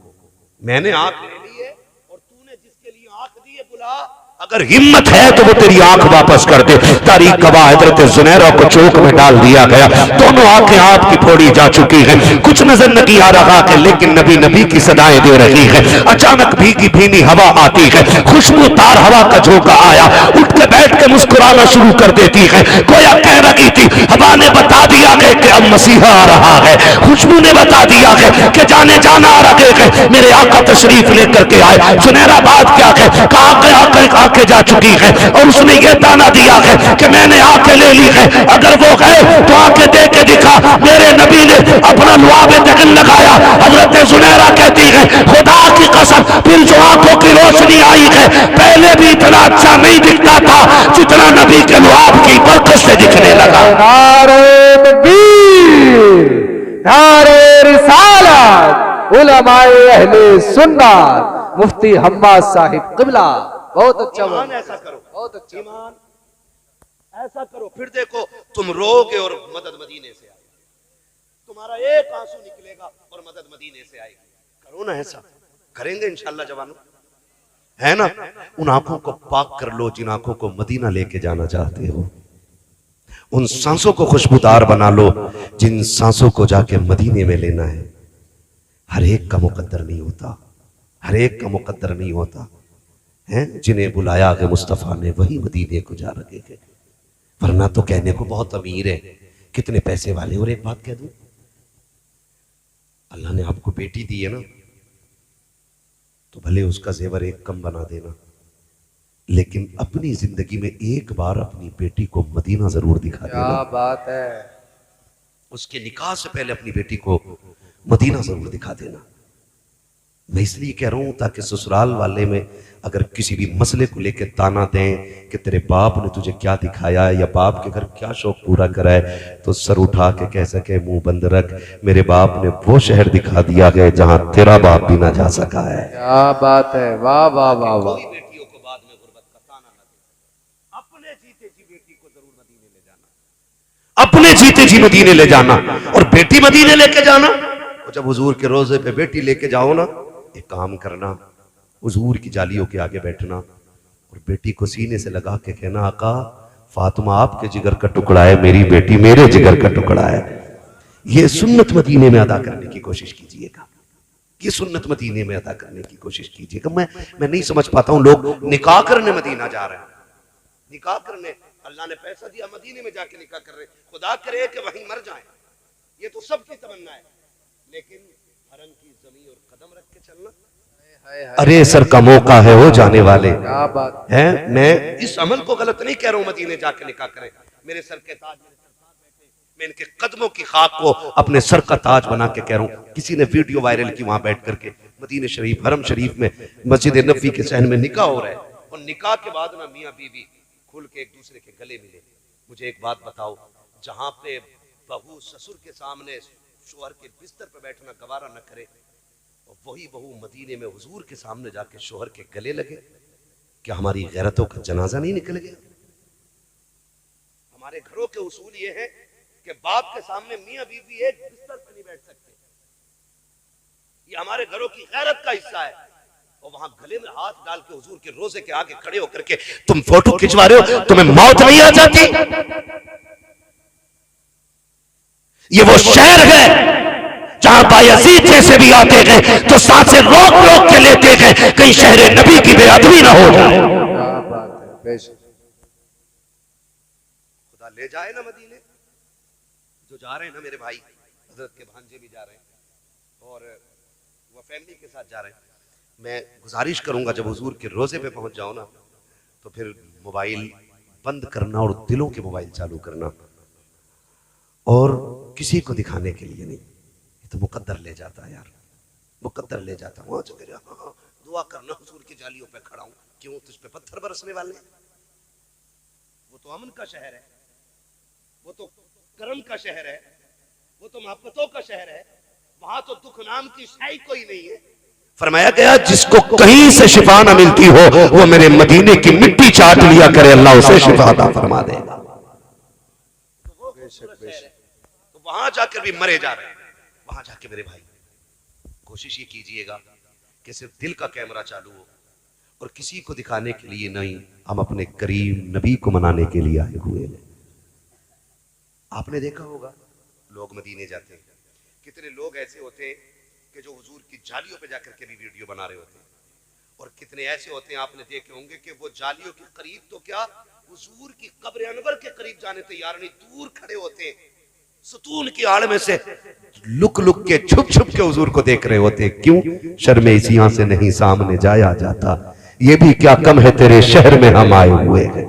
मैंने आंख ले ली है और तूने जिसके लिए आंख दी है बुला, अगर हिम्मत है तो वो तेरी आंख वापस कर दे। तारीख गवाह हजरत ज़ुनैरा को चौक में डाल दिया गया, दोनों आंखें आपकी फोड़ी जा चुकी हैं, कुछ नजर नहीं आ रहा है, लेकिन नबी नबी की सदाएं दे रही है। अचानक भीगी भीनी हवा आती है, खुशबूदार हवा का झोंका आया, उठ के बैठ के मुस्कुराना शुरू कर देती है। गोया कह रही थी, हवा ने बता दिया है कि अब मसीहा आ रहा है, खुशबू ने बता दिया है कि जाने जाना आ रहे हैं, मेरे आका तशरीफ लेकर के आए। ज़ुनैरा बात क्या है, कहा आंखें जा चुकी है और उसने ये ताना दिया है कि मैंने आंखें ले ली है, अगर वो गए तो आंखें दे के दिखा। मेरे नबी ने अपना लुआब दहन लगाया। हजरत ज़ुनैरा कहती है खुदा की कसम, फिर जो आंखों की रोशनी आई है पहले भी इतना अच्छा नहीं दिखता था जितना नबी के लुआब की बरकत से दिखने लगा। नारे तकबीर, नारे रिसालत, उलमाए अहले सुन्नत, मुफ्ती हम्माद साहिब क़िबला। बहुत अच्छा, ईमान ऐसा करो, बहुत अच्छा। ईमान ऐसा करो, फिर देखो तुम रोगे और मदद मदीने से आएगी, तुम्हारा एक आंसू निकलेगा और मदद मदीने से आएगी। करो ना ऐसा, करेंगे इंशाल्लाह जवानों, है ना। उन आंखों को पाक कर लो जिन आंखों को मदीना लेके जाना चाहते हो, उन सांसों को खुशबूदार बना लो जिन सांसों को जाके मदीने में लेना है। हर एक का मुकद्दर नहीं होता, हर एक का मुकद्दर नहीं होता है। जिन्हें बुलाया है मुस्तफ़ा ने वही मदीने को जा रहे हैं, वरना तो कहने को बहुत अमीर है, कितने पैसे वाले। और एक बात कह दूं, अल्लाह ने आपको बेटी दी है ना, तो भले उसका जेवर एक कम बना देना, लेकिन अपनी जिंदगी में एक बार अपनी बेटी को मदीना जरूर दिखा देना। क्या बात है। उसके निकाह से पहले अपनी बेटी को मदीना जरूर दिखा देना। मैं इसलिए कह रहा हूं ताकि ससुराल वाले में अगर किसी भी मसले को लेकर ताना दें कि तेरे बाप ने तुझे क्या दिखाया या बाप के घर क्या शौक पूरा करा है, तो सर उठा के कह सके मुंह बंद रख, मेरे बाप ने वो शहर दिखा दिया है जहां तेरा बाप भी ना जा सका है। क्या बात है, वाह वाह वाह वाह। बेटियों को बाद में गुर्बत का ताना न दे, अपने जीते जी बेटी को जरूर मदीने ले जाना, अपने जीते जी मदीने ले जाना। और बेटी मदीने लेके जाना, और जब हुजूर के रोजे पे बेटी लेके जाओ ना, एक काम करना, हुजूर की जालियों के आगे बैठना और बेटी को सीने से लगा के कहना आका फातिमा आपके जिगर का टुकड़ा है, मेरी बेटी मेरे जिगर का टुकड़ा है। ये सुन्नत मदीने में अदा करने की कोशिश कीजिएगा, ये सुन्नत मदीने में अदा करने की कोशिश कीजिएगा। मैं नहीं समझ पाता हूं, लोग निकाह करने मदीना जा रहे हैं, निकाह करने, अल्लाह ने पैसा दिया मदीने में जाके निकाह कर रहे, खुदा करे कि वहीं मर जाए, ये तो सबकी तमन्ना है, लेकिन हरम की जमीन और कदम रख के चलना, अरे सर का मौका है वो जाने वाले। क्या बात है। मैं इस अमल को गलत नहीं कह रहा हूं, मदीने जाके निकाह करें, मेरे सर के ताज, मैं इनके कदमों की खाक को अपने सर का ताज बना के कह रहा हूं। किसी ने वीडियो वायरल की, वहां बैठ करके मदीने शरीफ हरम शरीफ में मस्जिद नबवी के सहन में निकाह हो रहा है, निकाह के बाद ना मियाँ बीवी खुल के एक दूसरे के गले मिले। मुझे एक बात बताओ, जहां पे बहू ससुर के सामने शोहर के बिस्तर पे बैठना गवारा न करे, और वही बहू मदीने में हुजूर के सामने जाके शोहर के गले लगे, क्या हमारी गैरतों का जनाजा नहीं निकल गया? हमारे घरों के उसूल ये है कि बाप के सामने मियाँ बीवी एक बिस्तर पर नहीं बैठ सकते, ये हमारे घरों की गैरत का हिस्सा है। और वहां गले में हाथ डाल के हुजूर के रोजे के आगे खड़े होकर के तुम फोटो खिंचवा रहे हो, तुम्हें मौत नहीं आ जाती? ये वो शहर है जहां बायजीद जैसे भी आते गए तो सांसें रोक रोक के लेते गए, कहीं शहर नबी की बेअदबी ना हो जाए। खुदा ले जाए ना मदीने। जो जा रहे हैं ना मेरे भाई, हजरत के भांजे भी जा रहे हैं और वो फैमिली के साथ जा रहे हैं। मैं गुजारिश करूंगा जब हुजूर के रोजे पे पहुंच जाओ ना, तो फिर मोबाइल बंद करना और दिलों के मोबाइल चालू करना, और किसी को दिखाने के लिए नहीं। ये तो मुकद्दर ले जाता है यार, मुकद्दर ले जाता। वहां जो कह हाँ दुआ करना हुजूर की जालियों पे खड़ा हूं, क्यों तुझ पे पत्थर बरसने वाले हैं? वो तो अमन का शहर है, वो तो करम का शहर है, वो तो मोहब्बतों का शहर है, वहां तो दुख नाम की शाही कोई नहीं है। फरमाया गया जिसको कहीं से शिफा ना मिलती हो वो मेरे मदीने की मिट्टी चाट लिया करे, अल्लाह उसे शिफा अता फरमा देगा। तो वहां जाकर भी मरे जा रहे हैं। वहां जाके मेरे भाई कोशिश ये कीजिएगा कि सिर्फ दिल का कैमरा चालू हो और किसी को दिखाने के लिए नहीं, हम अपने करीम नबी को मनाने के लिए आए हुए हैं। आपने देखा होगा लोग मदीने जाते हैं, कितने लोग ऐसे होते हैं कि जो हुजूर की जालियों पे जाकर के भी वीडियो बना रहे होते हैं, और कितने ऐसे होते हैं आपने देखे होंगे कि वो जालियों के करीब तो क्या हुजूर की कब्र अनवर के करीब जाने तैयार नहीं, दूर खड़े होते हैं, सुतून की आड़ में से लुक लुक के छुप छुप के हुजूर को देख रहे होते हैं। क्यों? शर्मे इसियां से नहीं सामने जाया जाता। ये भी क्या कम है तेरे शहर में हम आए हुए हैं,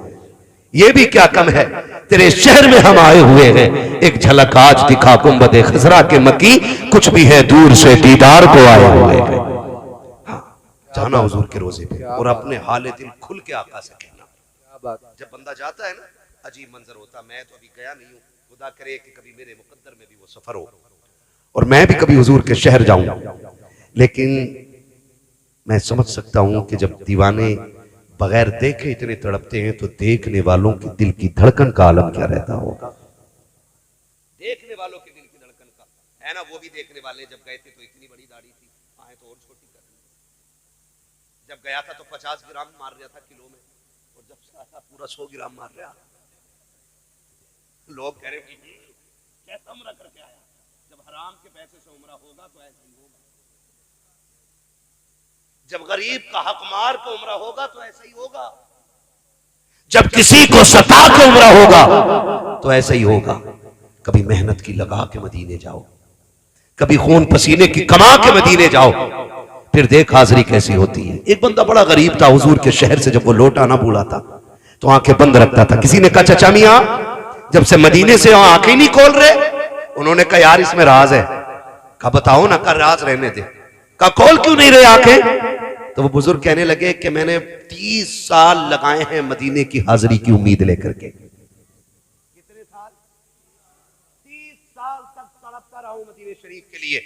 ये भी क्या कम है तेरे शहर में हम आए हुए हैं। एक झलक आज दिखा गुंबद खजरा के मकी, कुछ भी है दूर से दीदार को आए हुए हैं। हाँ, जाना हुजूर के रोजे पे और अपने हाल दिल खुल के आका से कहना। जब बंदा जाता है ना, अजीब मंजर होता। मैं तो अभी गया नहीं हूँ, खुदा करे कि कभी मेरे मुकद्दर में भी वो सफर हो और मैं भी कभी हुजूर के शहर जाऊं। लेकिन मैं समझ सकता हूं कि जब दीवाने बगैर देखे इतने तड़पते हैं तो देखने वालों के दिल की धड़कन का आलम क्या रहता होगा। देखने वालों के दिल की धड़कन का है ना, वो भी देखने वाले जब गए थे तो इतनी बड़ी दाढ़ी थी, आए तो और छोटी कर दी। जब गया था तो 50 ग्राम मार रहा था किलो में, और जब आया पूरा 100 ग्राम मार रहा। लोग कह रहे कैसा उम्रा करके आया? जब हराम के पैसे से उम्रा होगा तो ऐसा ही होगा, जब गरीब का हक मार के उम्रा होगा तो ऐसा ही होगा, जब किसी को सता के उम्रा होगा तो ऐसा ही होगा। कभी मेहनत की लगा के मदीने जाओ, कभी खून पसीने की कमा के मदीने जाओ, फिर देख हाजिरी कैसी होती है। एक बंदा बड़ा गरीब था, हुजूर के शहर से जब वो लौटा ना बूढ़ा था तो आंखें बंद रखता था। किसी ने कहा चाचा मियां जब से मदीने से आंखें नहीं खोल रहे। उन्होंने कहा यार इसमें राज है। कहा बताओ ना। कहा राज रहने दे। कहा खोल क्यों नहीं रहे आंखें? तो वो बुजुर्ग कहने लगे कि मैंने 30 साल लगाए हैं मदीने की हाजिरी की उम्मीद लेकर के। कितने साल? 30 साल तक तड़पता रहा हूं मदीने शरीफ के लिए।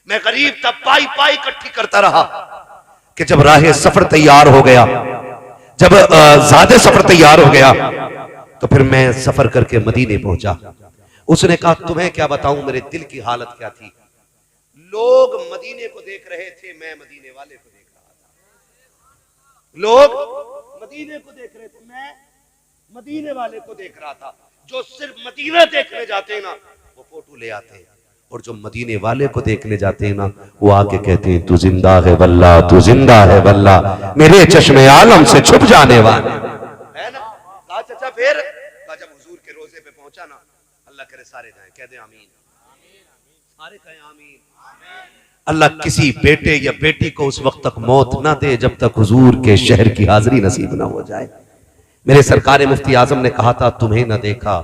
मैं गरीब तब पाई पाई इकट्ठी करता रहा कि जब राह सफर तैयार हो गया, जब ज्यादा सफर तैयार हो गया तो फिर मैं सफर करके मदीने पहुंचा। उसने कहा तुम्हें क्या बताऊं मेरे दिल की हालत क्या थी। लोग मदीने को देख रहे थे, मैं मदीने वाले को देख रहा था। लोग मदीने को देख रहे थे, मैं मदीने वाले को देख रहा था। जो सिर्फ मदीना देखने जाते हैं ना वो फोटो ले आते हैं, और जो मदीने वाले को देखने जाते हैं ना वो आके कहते हैं तू जिंदा है वल्ला, तू जिंदा है वल्ला, मेरे चश्मे आलम से छुप जाने वाले है ना। कहा चाचा फिर? कहा जब हुजूर के रोजे पे पहुंचा ना, अल्लाह करे सारे जाएं, कह दे आमीन, सारे कहें आमीन। अल्लाह किसी बेटे या बेटी को उस वक्त तक मौत ना दे जब तक हुजूर के शहर की हाजिरी नसीब ना हो जाए। मेरे सरकार मुफ्ती आजम ने कहा था तुम्हें ना देखा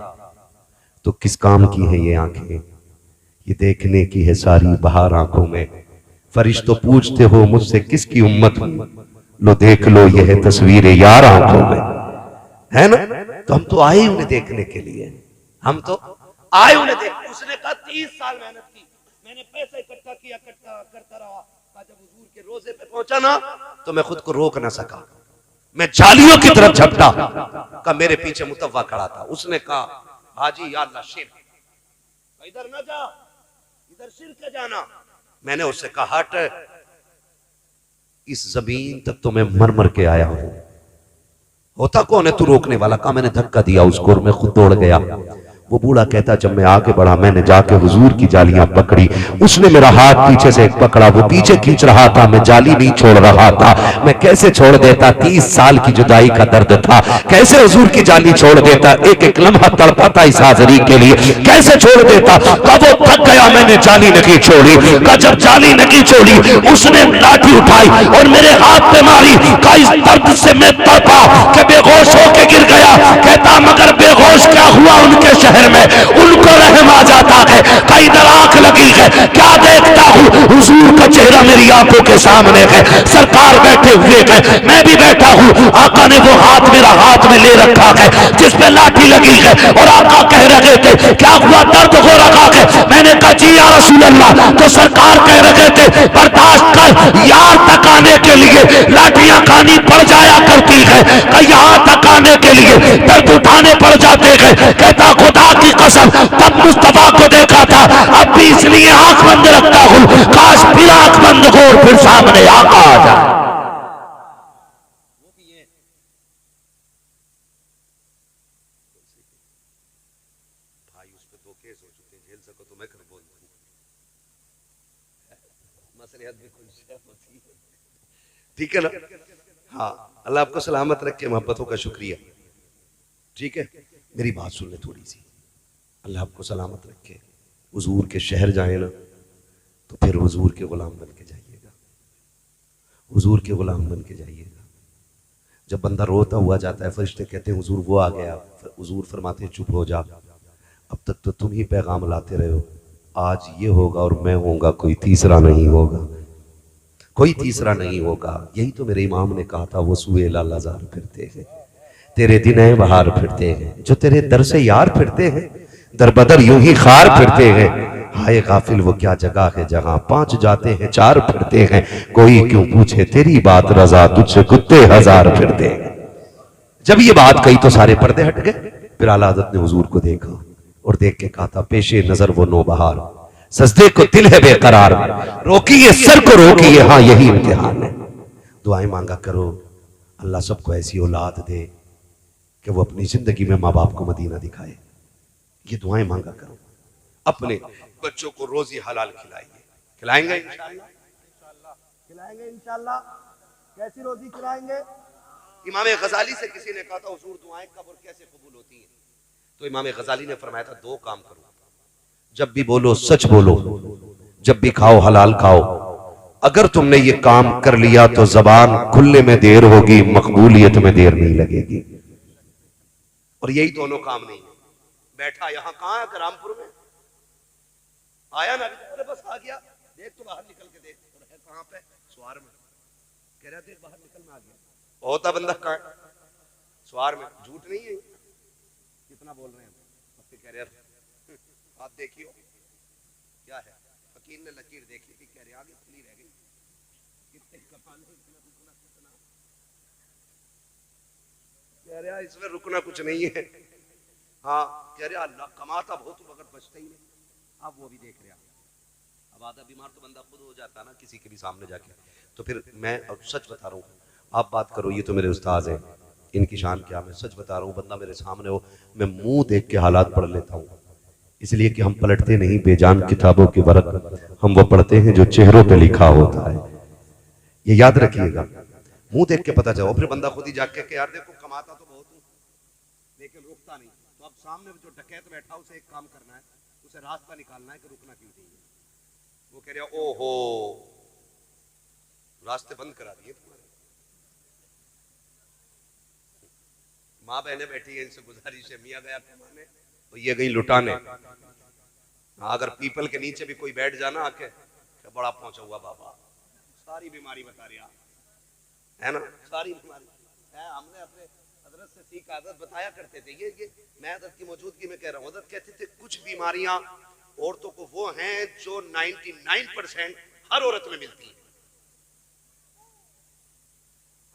तो किस काम की है ये आंखें, ये देखने की है सारी बहार आंखों में। फरिश्तों पूछते हो मुझसे किसकी उम्मत हूं, लो देख लो यह है तस्वीर यार आंखों में, है ना। तो हम तो आए उन्हें देखने के लिए, हम तो आए उन्हें देख। उसने कहा 30 साल मेहनत की, मैंने पैसा इकट्ठा किया, इकट्ठा करता रहा। जब हुजूर के रोजे पे पहुंचा ना तो मैं खुद को रोक ना सका, मैं जालियों की तरफ झपटा। का मेरे पीछे मुतव्वा खड़ा था। उसने कहा हाजी या अल्लाह शिर, इधर ना जा, इधर शिर के जाना। मैंने उससे कहा हट, इस जमीन तक तो मैं मर मर के आया हूं, होता कौन है तू रोकने वाला। कहा मैंने धक्का दिया उसको और मैं खुद दौड़ गया। वो बूढ़ा कहता जब मैं आगे बढ़ा मैंने जाके हुजूर की जालियां पकड़ी, उसने मेरा हाथ पीछे से पकड़ा, वो पीछे खींच रहा था, मैं जाली नहीं छोड़ रहा था। मैं कैसे छोड़ देता, 30 साल की जुदाई का दर्द था, कैसे हुजूर की जाली छोड़ देता, एक एक लम्हा तड़पा था इस हाजिरी के लिए, कैसे छोड़ देता। कब वो थक गया मैंने जाली नहीं छोड़ी। जब जाली नहीं छोड़ी उसने लाठी उठाई और मेरे हाथ पे मारी। का इस दर्द से मैं तड़पा कि बेहोश होके गिर गया। कहता मगर बेहोश क्या हुआ उनके शहर में, उनको रहम आ जाता है। कई इधर आंख लगी है, क्या देखता हूं, हुजूर का चेहरा मेरी आंखों के सामने है, सरकार बैठे हुए है, मैं भी बैठा हूं। आका ने वो हाथ मेरा हाथ में ले रखा है जिस पे लाठी लगी है, और आका कह रहे थे क्या हुआ, दर्द हो रहा है। मैंने कहा जी या रसूल अल्लाह। तो सरकार कह रहे थे बर्दाश्त कर, यार तक आने के लिए लाठियां खानी पड़ जाया करती है, यहां तक आने के लिए दर्द उठाने पड़ जाते हैं। कहता खुदा की कसम तब मुस्तफा को देखा था, अब भी इसलिए आंख बंद रखता हूं, काश फिर आंख बंद हो और फिर सामने आका आ जाए। भाई उस पे 2 केस हो चुके, झेल सको तो मैं कर बोल दूं, मसलियत भी कुछ होती है, ठीक है ना। हाँ अल्लाह आपको सलामत रखे, मोहब्बतों का शुक्रिया, ठीक है। मेरी बात सुन ले थोड़ी सी, अल्लाह आपको सलामत रखे। हुजूर के शहर जाए ना तो फिर हुजूर के गुलाम बन के जाइएगा, हुजूर के गुलाम बन के जाइएगा। जब बंदा रोता हुआ जाता है फरिश्ते कहते हैं हुजूर वो आ गया, हुजूर फरमाते हैं चुप हो जा, अब तक तो तुम ही पैगाम लाते रहे हो, आज ये होगा और मैं होऊंगा, कोई तीसरा नहीं होगा, कोई तीसरा नहीं होगा। यही तो मेरे इमाम ने कहा था, वो सुए लालाजार फिरते हैं, तेरे दिन है बहार फिरते हैं, जो तेरे दर से यार फिरते हैं, दर बदर यूं ही खार फिरते हैं। हाय गाफिल वो क्या जगह है जहां 5 जाते हैं 4 फिरते हैं, कोई क्यों पूछे तेरी बात रजा, तुझसे कुत्ते 1000 फिरते हैं। जब ये बात कही तो सारे पर्दे हट गए। फिर आला हज़रत ने हुजूर को देखा और देख के कहा था पेशे नजर वो नौबहार, सजदे को दिल है बेकरार, रोकिए सर को रोकिए, हाँ यही इम्तिहान है। दुआएं मांगा करो, अल्लाह सबको ऐसी औलाद दे कि वो अपनी जिंदगी में माँ बाप को मदीना दिखाए। ये दुआएं मांगा करो, अपने बच्चों को रोजी हलाल खिलाइए, खिलाएंगे इंशाअल्लाह, खिलाएंगे इंशाअल्लाह। कैसी रोजी खिलाएंगे? इमाम गजाली से किसी ने कहा था हुजूर दुआएं कब और कैसे कबूल होती हैं, तो इमाम गजाली ने फरमाया था 2 काम करो, जब भी बोलो सच बोलो, जब भी खाओ हलाल खाओ। अगर तुमने ये काम कर लिया तो जबान खुलने में देर होगी, मकबूलियत में देर नहीं लगेगी। और यही दोनों काम नहीं है। बैठा यहां कहां है, रामपुर में आया ना, अरे बस आ गया, देख तो बाहर निकल के देख, और है कहां पे, स्वार में, कह रहा देख बाहर निकल में आ गया, होता बंदा कहां है, स्वार में, झूठ नहीं है, कितना बोल रहे हैं कह रहे आप देखियो क्या है, फकीर ने लकीर देखी थी, कह रहे आगे खुली रह गई, कितने कमाल है, कह रहे इसमें रुकना कुछ नहीं है। हाँ कह रहे अल्लाह कमाता बहुत मगर बचता ही नहीं, आप वो भी देख रहे हैं। अब आधा बीमार तो बंदा खुद हो जाता ना किसी के भी सामने जाके, तो फिर मैं अब सच बता रहा हूँ, आप बात करो, ये तो मेरे उस्ताद हैं, इनकी शान क्या, मैं सच बता रहा हूँ, बंदा मेरे सामने हो मैं मुंह देख के हालात पढ़ लेता हूँ, इसलिए कि हम पलटते नहीं बेजान किताबों के वर्क, हम वो पढ़ते हैं जो चेहरों पे लिखा होता है, ये याद रखिएगा। मुंह देख के पता चलो, फिर बंदा खुद ही जाके के यार देखो कमाता तो बहुत हूँ लेकिन रुकता नहीं, तो अब सामने जो डकैत बैठा उसे एक काम करना है, उसे रास्ता निकालना है कि रुकना क्यों चाहिए। वो कह रहा ओहो रास्ते बंद करा दिए तुम्हारे, माँ बहनें बैठी है, इनसे गुजारिश है, मियाँ गया कमाने तो ये गई लुटाने। अगर पीपल के नीचे भी कोई बैठ जाना आके, बड़ा पहुंचा हुआ बाबा, सारी बीमारी बता रहा है ना, सारी बीमारी है। हमने अपने हजरत से सीख आदत बताया करते थे, ये मैं हजरत की मौजूदगी में कह रहा हूँ। हजरत कहते थे कुछ बीमारियां औरतों को वो हैं जो 99% हर औरत में मिलती है।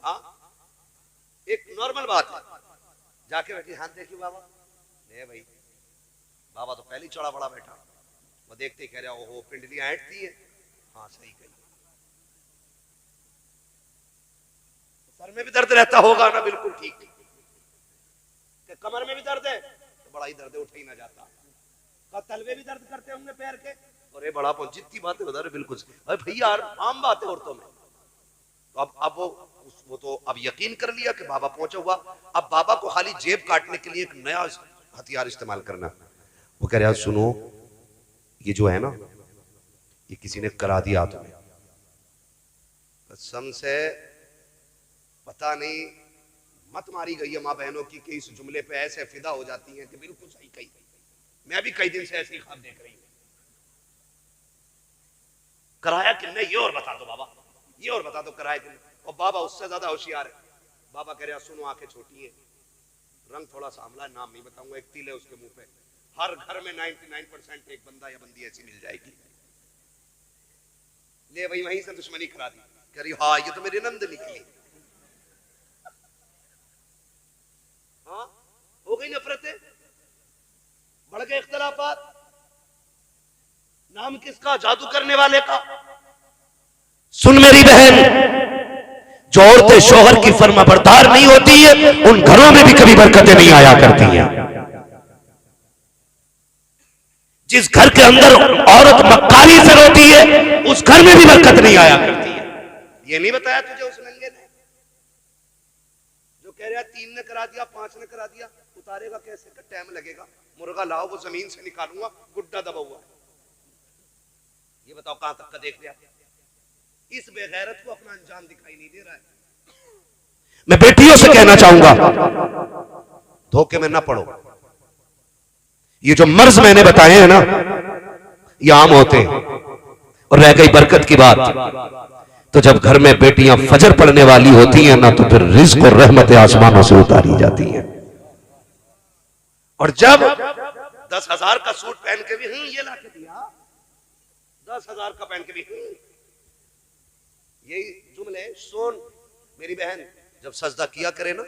हाँ, एक नॉर्मल बात है, जाके बैठी, हाथ देखिए बाबा, ले भाई, बाबा तो पहले ही चढ़ा बड़ा बैठा, वो देखते ही कह रहा ओहो पिंडलियां ऐंठती है। हाँ सही कही, सर में भी दर्द रहता होगा ना, बिल्कुल ठीक। कमर में भी दर्द है तो बड़ा ही दर्द है, उठ ही ना जाता। तलवे भी दर्द करते होंगे पैर के, अरे बड़ा जितनी बातें बता रहे बिल्कुल। अरे भैया आम बात है औरतों में। तो अब वो तो अब यकीन कर लिया कि बाबा पहुंचा हुआ। अब बाबा को खाली जेब काटने के लिए एक नया हथियार इस्तेमाल करना। वो कह रहा सुनो, ये जो है ना, ये किसी ने करा दिया तुम्हें, कसम से पता नहीं मत मारी गई है माँ बहनों की कि इस जुमले पे ऐसे फिदा हो जाती हैं कि बिल्कुल सही कही। मैं भी कई दिन से ऐसे ही ख्वाब देख रही हूँ। कराया कि नहीं ये और बता दो बाबा, ये और बता दो कराया कि नहीं। और बाबा उससे ज्यादा होशियार है। बाबा कह रहा सुनो, आंखें छोटी है, रंग थोड़ा सामला है, नाम नहीं बताऊंगा, एक तिल है उसके मुंह पे। हर घर में 99% एक बंदा या बंदी ऐसी मिल जाएगी। ले भाई वहीं से दुश्मनी करा दी। कह रही हाँ ये तो मेरी नंद निकली। हाँ हो गई नफरतें, बढ़ गए इख्तलाफात। नाम किसका? जादू करने वाले का। सुन मेरी बहन, जो औरतें शौहर की फर्माबरदार नहीं होती है उन घरों में भी कभी बरकतें नहीं आया करती हैं। जिस घर के अंदर औरत मक्कारी से रोती है उस घर में भी बरकत नहीं आया करती है। ये नहीं बताया तुझे उस नंगे ने जो कह रहा 3 ने करा दिया, 5 ने करा दिया, उतारेगा कैसे? का टाइम लगेगा। मुर्गा लाओ, वो जमीन से निकालूंगा, गुड्डा दबा हुआ है। ये बताओ कहां तक का देख लिया? इस बेगैरत को अपना अंजाम दिखाई नहीं दे रहा है। मैं बेटियों से कहना चाहूंगा धोखे में ना पड़ो। ये जो मर्ज मैंने बताए हैं ना, ये आम होते हैं। और रह गई बरकत की बात, तो जब घर में बेटियां फजर पढ़ने वाली होती हैं ना, तो फिर रिज़्क़ और रहमत आसमानों से उतारी जाती हैं। और जब 10,000 का सूट पहन के भी ये ला के दिया, 10,000 का पहन के भी यही जुमले सुन मेरी बहन। जब सजदा किया करे ना,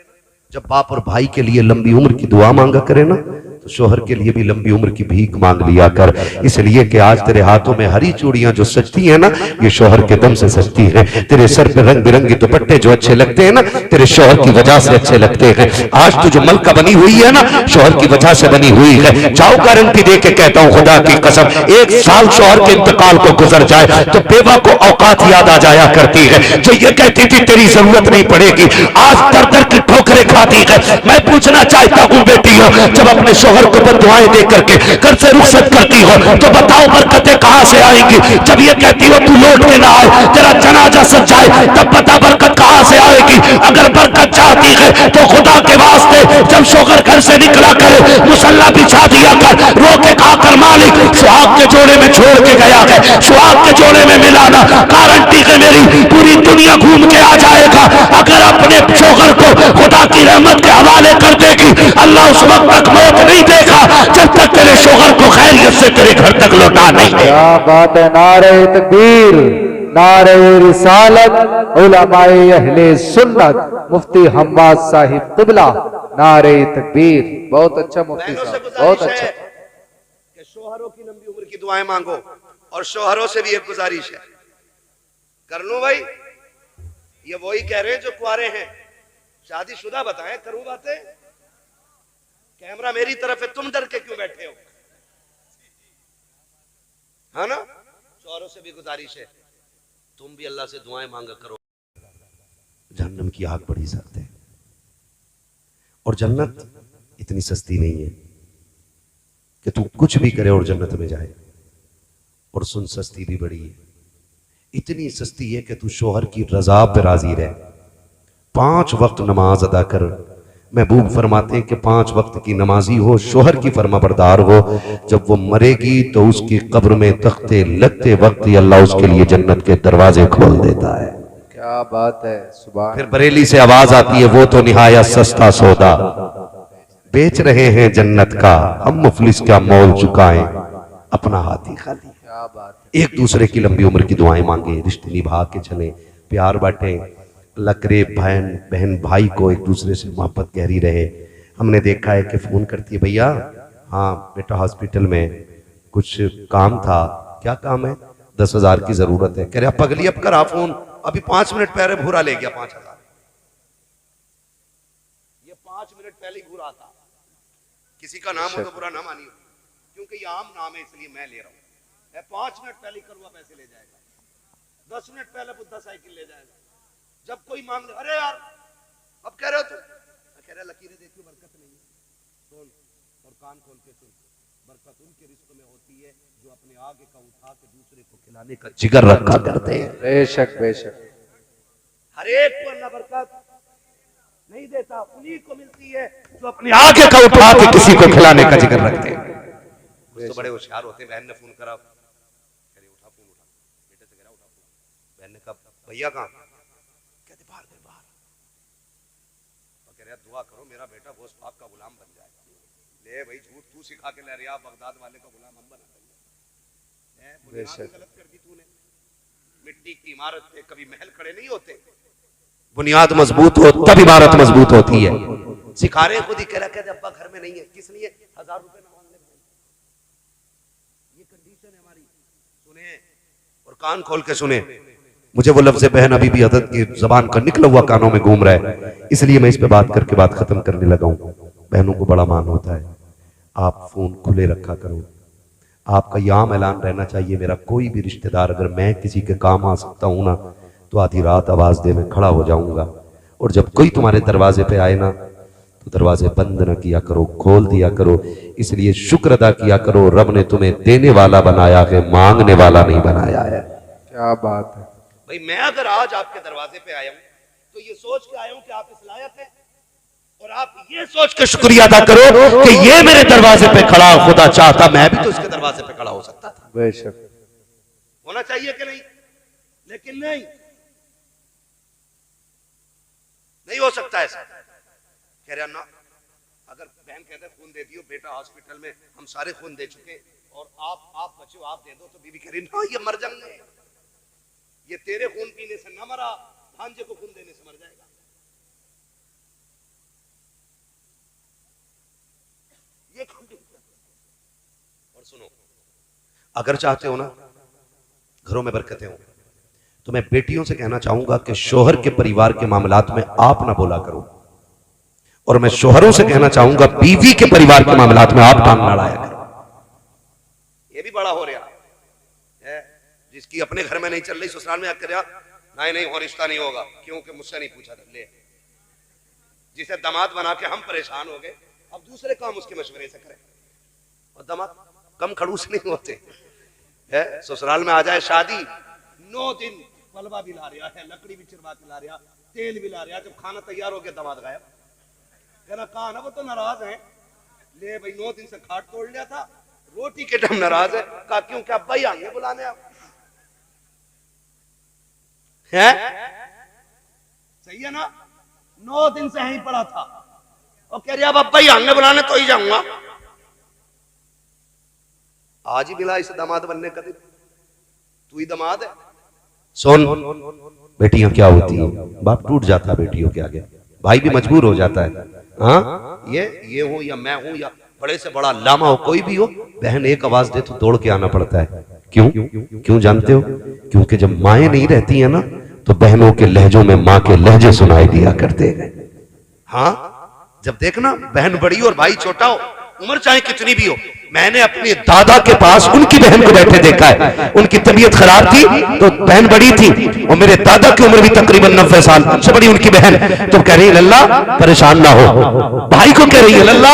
जब बाप और भाई के लिए लंबी उम्र की दुआ मांगा करे ना, तो शोहर के लिए भी लंबी उम्र की भीख मांग लिया कर। इसलिए कि आज तेरे हाथों में हरी चूड़ियां जो सजती हैं ना, ये शोहर के दम से सजती हैं। तेरे सर पे रंग बिरंगे दुपट्टे जो अच्छे लगते हैं ना, तेरे शोहर की वजह से अच्छे लगते हैं। आज तू जो मलका बनी हुई है ना, शोहर की वजह से बनी हुई है। जाओ गारंटी दे के कहता हूं खुदा की कसम, 1 साल शोहर के इंतकाल को गुजर जाए तो बेवा को औकात याद आ जाया करती है। जो ये कहती थी तेरी जरूरत नहीं पड़ेगी, आज दर दर की ठोकरें खाती है। मैं पूछना चाहता हूं बेटियों, जब अपने शोहर को बददुआएं दे करके घर से रुखसत करती हो तो बताओ बरकतें कहां से आएंगी? जब ये कहती हो तू लौट के ना आए, तेरा जनाजा सज जाए, तब बता बरकत कहां से आएगी? अगर बरकत चाहती है तो खुदा के वास्ते जब शोहर घर से निकला करे, मुसल्ला बिछा दिया कर, रो के कहा कर मालिक सुहाग के जोड़े में छोड़ के गया है, सुहाग के जोड़े में मिलाना गारंटी है मेरी पूरी दुनिया घूम के आ जाएगा। अगर अपने शोहर को खुदा की रहमत के हवाले कर देगी, अल्लाह उस वक्त तक मौत नहीं देगा जब तक तेरे शोहर को खैरियत से तेरे घर तक लौटा नहीं दे। क्या बात है! नारे तकबीर, नारे रिसालत, उलमाए अहले सुन्नत, मुफ्ती हम्माद साहिब क़िबला, नारे तकबीर। बहुत अच्छा मुफ्ती साहब, बहुत अच्छा। कि शोहरों की लंबी उम्र की दुआएं मांगो, और शोहरों से भी एक गुजारिश है, कर लो भाई। ये वही कह रहे हैं जो कुआरे हैं, शादीशुदा बताएं, करूं बातें? कैमरा मेरी तरफ है, तुम डर के क्यों बैठे हो? है ना? शोहरों से भी गुजारिश है, तुम भी अल्लाह से दुआएं मांगा करो। जहन्नम की आग बड़ी सख्त है और जन्नत इतनी सस्ती नहीं है कि तू कुछ भी करे और जन्नत में जाए। और सुन, सस्ती भी बड़ी है, इतनी सस्ती है कि तू शोहर की रजा पे राजी रहे, 5 वक्त नमाज अदा कर। महबूब फरमाते हैं कि 5 वक्त की नमाजी हो, शोहर की फरमाबरदार हो, जब वो मरेगी तो उसकी कब्र में तख्ते लगते वक्त ही अल्लाह उसके लिए जन्नत के दरवाजे खोल देता है। क्या बात है, सुभान। फिर बरेली से आवाज आती है, वो तो निहायत सस्ता सौदा, बेच रहे हैं जन्नत का, हम मुफलिस क्या मोल चुकाएं, अपना हाथी खाली। क्या बात है। एक दूसरे की लंबी उम्र की दुआएं मांगे, रिश्ते निभा के चले, प्यार बांटे, लकरे बहन बहन भाई को एक दूसरे से मोहब्बत गहरी रहे। हमने देखा है कि फोन करती है, भैया हाँ बेटा हॉस्पिटल में कुछ काम था। क्या काम है? 10,000 की जरूरत है। कह रहे पगली अब करा फोन, अभी 5 मिनट पहले भूरा ले गया 5,000। ये 5 मिनट पहले भूरा था। किसी का नाम हो तो बुरा ना मानिए, क्योंकि ये आम नाम है इसलिए मैं ले रहा हूं। 5 मिनट पहले करुआ पैसे ले जाएगा, 10 मिनट पहले बुद्धा साइकिल ले जाएगा। जब कोई मांग ले, अरे यार अब कह रहे हो तुम, कह रहे लकीरें देखियो बरकत नहीं है। सुन और कान खोल के सुन, बरकत उनके रिश्तों में होती है जो अपने आगे का उठा के दूसरे को खिलाने का जिगर रखा करते हैं। बेशक बेशक। हर एक को अल्लाह बरकत नहीं देता, उन्हीं को मिलती है जो अपने आगे का उठा के किसी को खिलाने का जिगर रखते हैं। तो बड़े होशियार होते हैं। बहन ने फोन करा, कह रही उठा फोन, उठा बेटे से कह रहा उठा फोन। बहन ने कहा भैया कहाँ? कहते बाहर गए बाहर। और कह रहा दुआ करो मेरा बेटा बोस पाक का गुलाम बन जाए। ले भाई झूठ तू सिखा के ले रहा, बगदाद वाले का गुलाम हम बना देंगे। बुनियाद गलत कर दी तूने। मिट्टी की इमारत पे कभी महल खड़े नहीं होते, बुनियाद मजबूत हो तब इमारत मजबूत होती है। सिखा रहे खुद ही कह रहा, कहते अब्बा घर में नहीं है, किस लिए? 1000 रुपए ना मांगने। ये कंडीशन है हमारी। सुने और कान खोल के सुने। मुझे वो लफ्ज़ बहन अभी भी अदद की जबान का निकला हुआ कानों में घूम रहा है, इसलिए मैं इस पे बात करके बात खत्म करने लगा हूं। बहनों को बड़ा मान होता है, आप फोन खुले रखा करो। आपका याम ऐलान रहना चाहिए, मेरा कोई भी रिश्तेदार अगर मैं किसी के काम आ सकता हूं ना, तो आधी रात आवाज दे मैं खड़ा हो जाऊंगा। और जब कोई तुम्हारे दरवाजे पे आए ना, तो दरवाजे बंद न किया करो, खोल दिया करो। इसलिए शुक्र अदा किया करो, रब ने तुम्हें देने वाला बनाया है, मांगने वाला नहीं बनाया है। क्या बात है भाई। मैं अगर आज आपके दरवाजे पे आया हूं तो ये सोच के आया हूं कि आप इस लायक हैं, और आप ये सोच के शुक्रिया अदा करो कि ये मेरे दरवाजे पे खड़ा, खुदा चाहता मैं भी तो इसके दरवाजे पे खड़ा हो सकता था। बेशक होना चाहिए कि नहीं? लेकिन नहीं, नहीं हो सकता ऐसा। कह रहे ना, अगर बहन कहते खून दे दियो बेटा हॉस्पिटल में, हम सारे खून दे चुके और आप बचो, आप दे दो, तो बीवी कह रही ना ये मर जाएंगे, ये तेरे खून पीने से न मरा, भांजे को खून देने से मर जाएगा। ये और सुनो, अगर चाहते हो ना घरों में बरकतें हो, तो मैं बेटियों से कहना चाहूंगा कि शोहर के परिवार के मामलात में आप ना बोला करो, और मैं शोहरों से कहना चाहूंगा बीवी के परिवार के मामलात में आप टांग ना अड़ाया करो। ये भी बड़ा हो रहा है, जिसकी अपने घर में नहीं चल रही ससुराल में आकर रहा, नहीं और रिश्ता नहीं होगा, क्योंकि मुझसे नहीं पूछा था। ले, जिसे दामाद बना के हम परेशान हो गए, अब दूसरे काम उसके मशवरे से करें। और दामाद कम खड़ूस नहीं होते है। ससुराल में आ जाए शादी, 9 दिन पलवा भी ला रहा है, लकड़ी भी चिरवा के ला रहा, तेल भी ला रहा, जब खाना तैयार हो गया दामाद गायब। कहना कहा ना वो तो नाराज है। ले भाई 9 दिन से खाट तोड़ लिया था, रोटी के टाइम नाराज है। कहा क्यों? क्या अब्बा ही आएंगे बुलाने आप? है सही है ना? 9 दिन से यहीं पड़ा था और कह रही अब अब्बा ही आएंगे बुलाने तो ही जाऊंगा। आज ही मिला इसे दामाद बनने का दिन, तू ही दामाद है। सुन, बेटियां क्या होती हैं, बाप टूट जाता है बेटियों के आगे, भाई भी मजबूर हो जाता है। हाँ ये हो या मैं हूं या बड़े से बड़ा लामा हो, कोई भी हो, बहन एक आवाज दे तो दौड़ के आना पड़ता है। क्यों जानते हो? क्योंकि जब माएँ नहीं रहती है ना, तो बहनों के लहजों में माँ के लहजे सुनाई दिया करते हैं। हाँ, जब देखना बहन बड़ी और भाई छोटा हो, उम्र चाहे कितनी भी हो, मैंने अपने दादा के पास उनकी बहन को बैठे देखा है। उनकी तबीयत खराब थी तो बहन बड़ी थी, और मेरे दादा की उम्र भी तकरीबन 90 साल, सबसे बड़ी उनकी बहन। तो कह रही है लल्ला परेशान ना हो, भाई को कह रही है लल्ला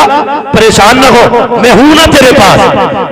परेशान ना हो, मैं हूं ना तेरे पास,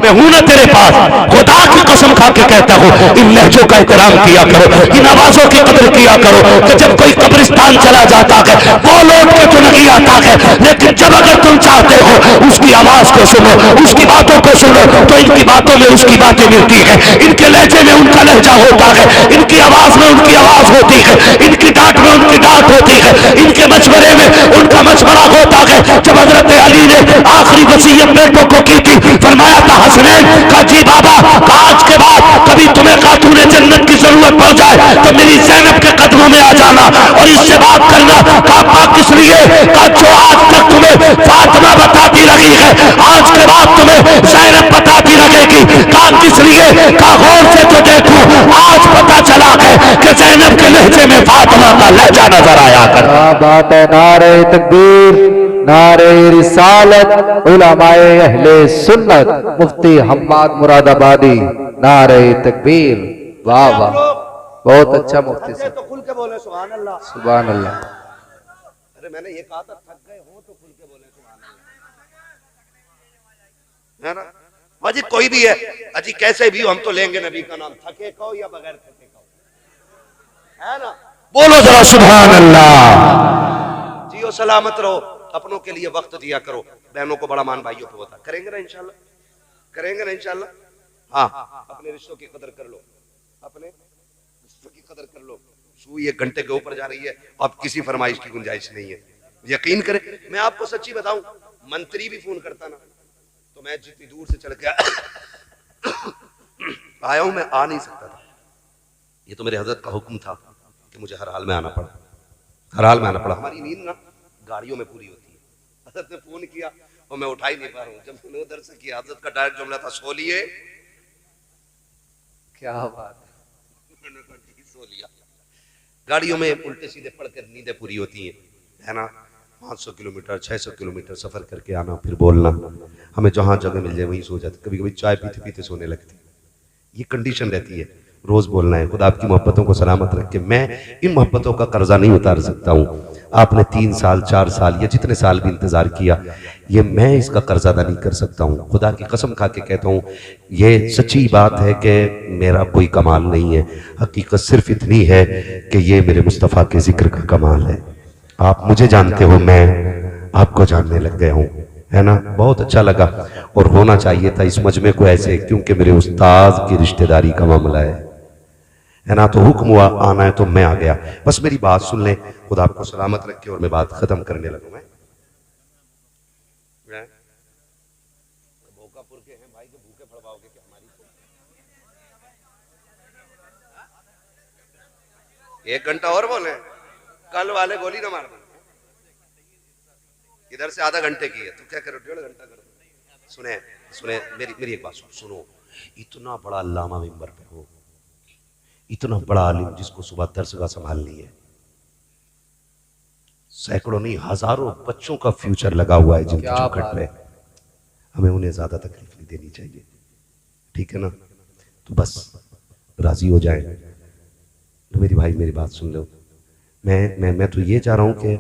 मैं हूं ना तेरे पास। खुदा की कसम खा के कहता हूं, इन लहजों का एहतराम किया करो, इन आवाजों की कदर किया करो। कि जब कोई कब्रिस्तान चला जाता है वो लौट के तो नहीं आता है, लेकिन जब अगर तुम चाहते हो उसकी आवाज को सुनो, उसकी बातों को सुनो तो इनकी बातों में उसकी बातें मिलती है, इनके लहजे में उनका लहजा होता है, इनकी आवाज में उनकी आवाज होती है, इनकी डांट में उनकी डांट होती है, इनके मशवरे में उनका मशवरा होता है। जब हजरत अली ने आखिरी वसीयत बेटों को की थी, फरमाया था हसनैन का जी बाबा, आज के बाद कभी तुम्हें खातूने जन्नत की जरूरत पड़ जाए तो मेरी ज़ैनब के कदमों में आ जाना और इससे बात करना। कहा किस लिए? कहा जो आज तक तुम्हें फातिमा बताती रही है, आज के बाद तुम्हें ज़ैनब बताती रहेगी। कहा किस लिए? कहा गौर से तो देखो, आज पता चला है कि ज़ैनब के लहजे में फातिमा का लहजा नजर आया कर। क्या बात है। नारे तकबीर, नारे रिसालत, उलमाए अहले सुन्नत, मुफ्ती हम्माद मुरादाबादी, नारे तकबीर। वाह वाह, बहुत अच्छा मुफ्ती साहब, तो खुल के बोले सुभान अल्लाह, सुभान अल्लाह। अरे मैंने ये कहा था थक गए हो तो खुल के बोले सुभान अल्लाह, है ना? अजी कोई भी है, अजी कैसे भी हो हम तो लेंगे नबी का नाम, थके कहो या बगैर थके कहो, है ना? बोलो जरा सुभान अल्लाह। जियो सलामत रहो, अपनों के लिए वक्त दिया करो, बहनों को बड़ा मान, भाइयों को होता करेंगे ना इंशाल्लाह, करेंगे ना इंशाल्लाह। हाँ, अपने रिश्तों की कदर कर लो, अपने रिश्तों की कदर कर लो। सुई 1 घंटे के ऊपर जा रही है, अब किसी फरमाइश की गुंजाइश नहीं है। यकीन करें, मैं आपको सच्ची बताऊं, मंत्री भी फोन करता ना तो मैं जितनी दूर से चल के आया हूं, मैं आ नहीं सकता था। ये तो मेरे हजरत का हुक्म था कि मुझे हर हाल में आना पड़ा, हर हाल में आना पड़ा। हमारी नींद ना गाड़ियों में पूरी होती है। हजरत ने फोन किया और मैं उठा ही नहीं पा रहा हूँ। जब मैंने उधर से किया, हजरत का डायरेक्ट जुमला था, सो लिए। क्या बात है। मैंने कहा जी सो लिया। गाड़ियों में उल्टे सीधे पढ़कर नींदें पूरी होती हैं, है ना? 500 किलोमीटर 600 किलोमीटर सफर करके आना, फिर बोलना, हमें जहां जगह मिल जाए वहीं सो जाते, कभी कभी चाय पीते पीते सोने लगते। ये कंडीशन रहती है, रोज बोलना है। खुदा आपकी मोहब्बतों को सलामत रख के मैं इन मोहब्बतों का कर्जा नहीं उतार सकता हूँ। आपने 3 साल 4 साल या जितने साल भी इंतजार किया, ये मैं इसका कर्जा अदा नहीं कर सकता हूँ। खुदा की कसम खा के कहता हूँ, ये सच्ची बात है कि मेरा कोई कमाल नहीं है, हकीकत सिर्फ इतनी है कि ये मेरे मुस्तफ़ा के जिक्र का कमाल है। आप मुझे जानते हो, मैं आपको जानने लग गया हूँ, है ना? बहुत अच्छा लगा और होना चाहिए था इस मजमे को ऐसे, क्योंकि मेरे उस्ताद की रिश्तेदारी का मामला है ना? तो हुक्म हुआ आना है तो मैं आ गया। बस मेरी बात सुन लें, खुदा आपको सलामत रखे और मैं बात खत्म करने लगूं। मैं भोकापुर के हैं भाई, के भूखे फड़वाओगे क्या हमारी? 1 घंटा और बोले, कल वाले गोली ना मार दो। इधर से आधा घंटे की है तो क्या करो, 1.5 घंटा करो। सुने सुने मेरी एक बात सुनो। इतना बड़ा अल्लामा मिंबर पे हो, इतना बड़ा आलिम जिसको सुबह दरसगाह संभालनी है, सैकड़ों नहीं हजारों बच्चों का फ्यूचर लगा हुआ है जिनकी चौखट पे, हमें उन्हें ज्यादा तकलीफ नहीं देनी चाहिए, ठीक है ना? तो बस राजी हो जाए। तो मेरी भाई मेरी बात सुन लो, मैं तो ये चाह रहा हूं कि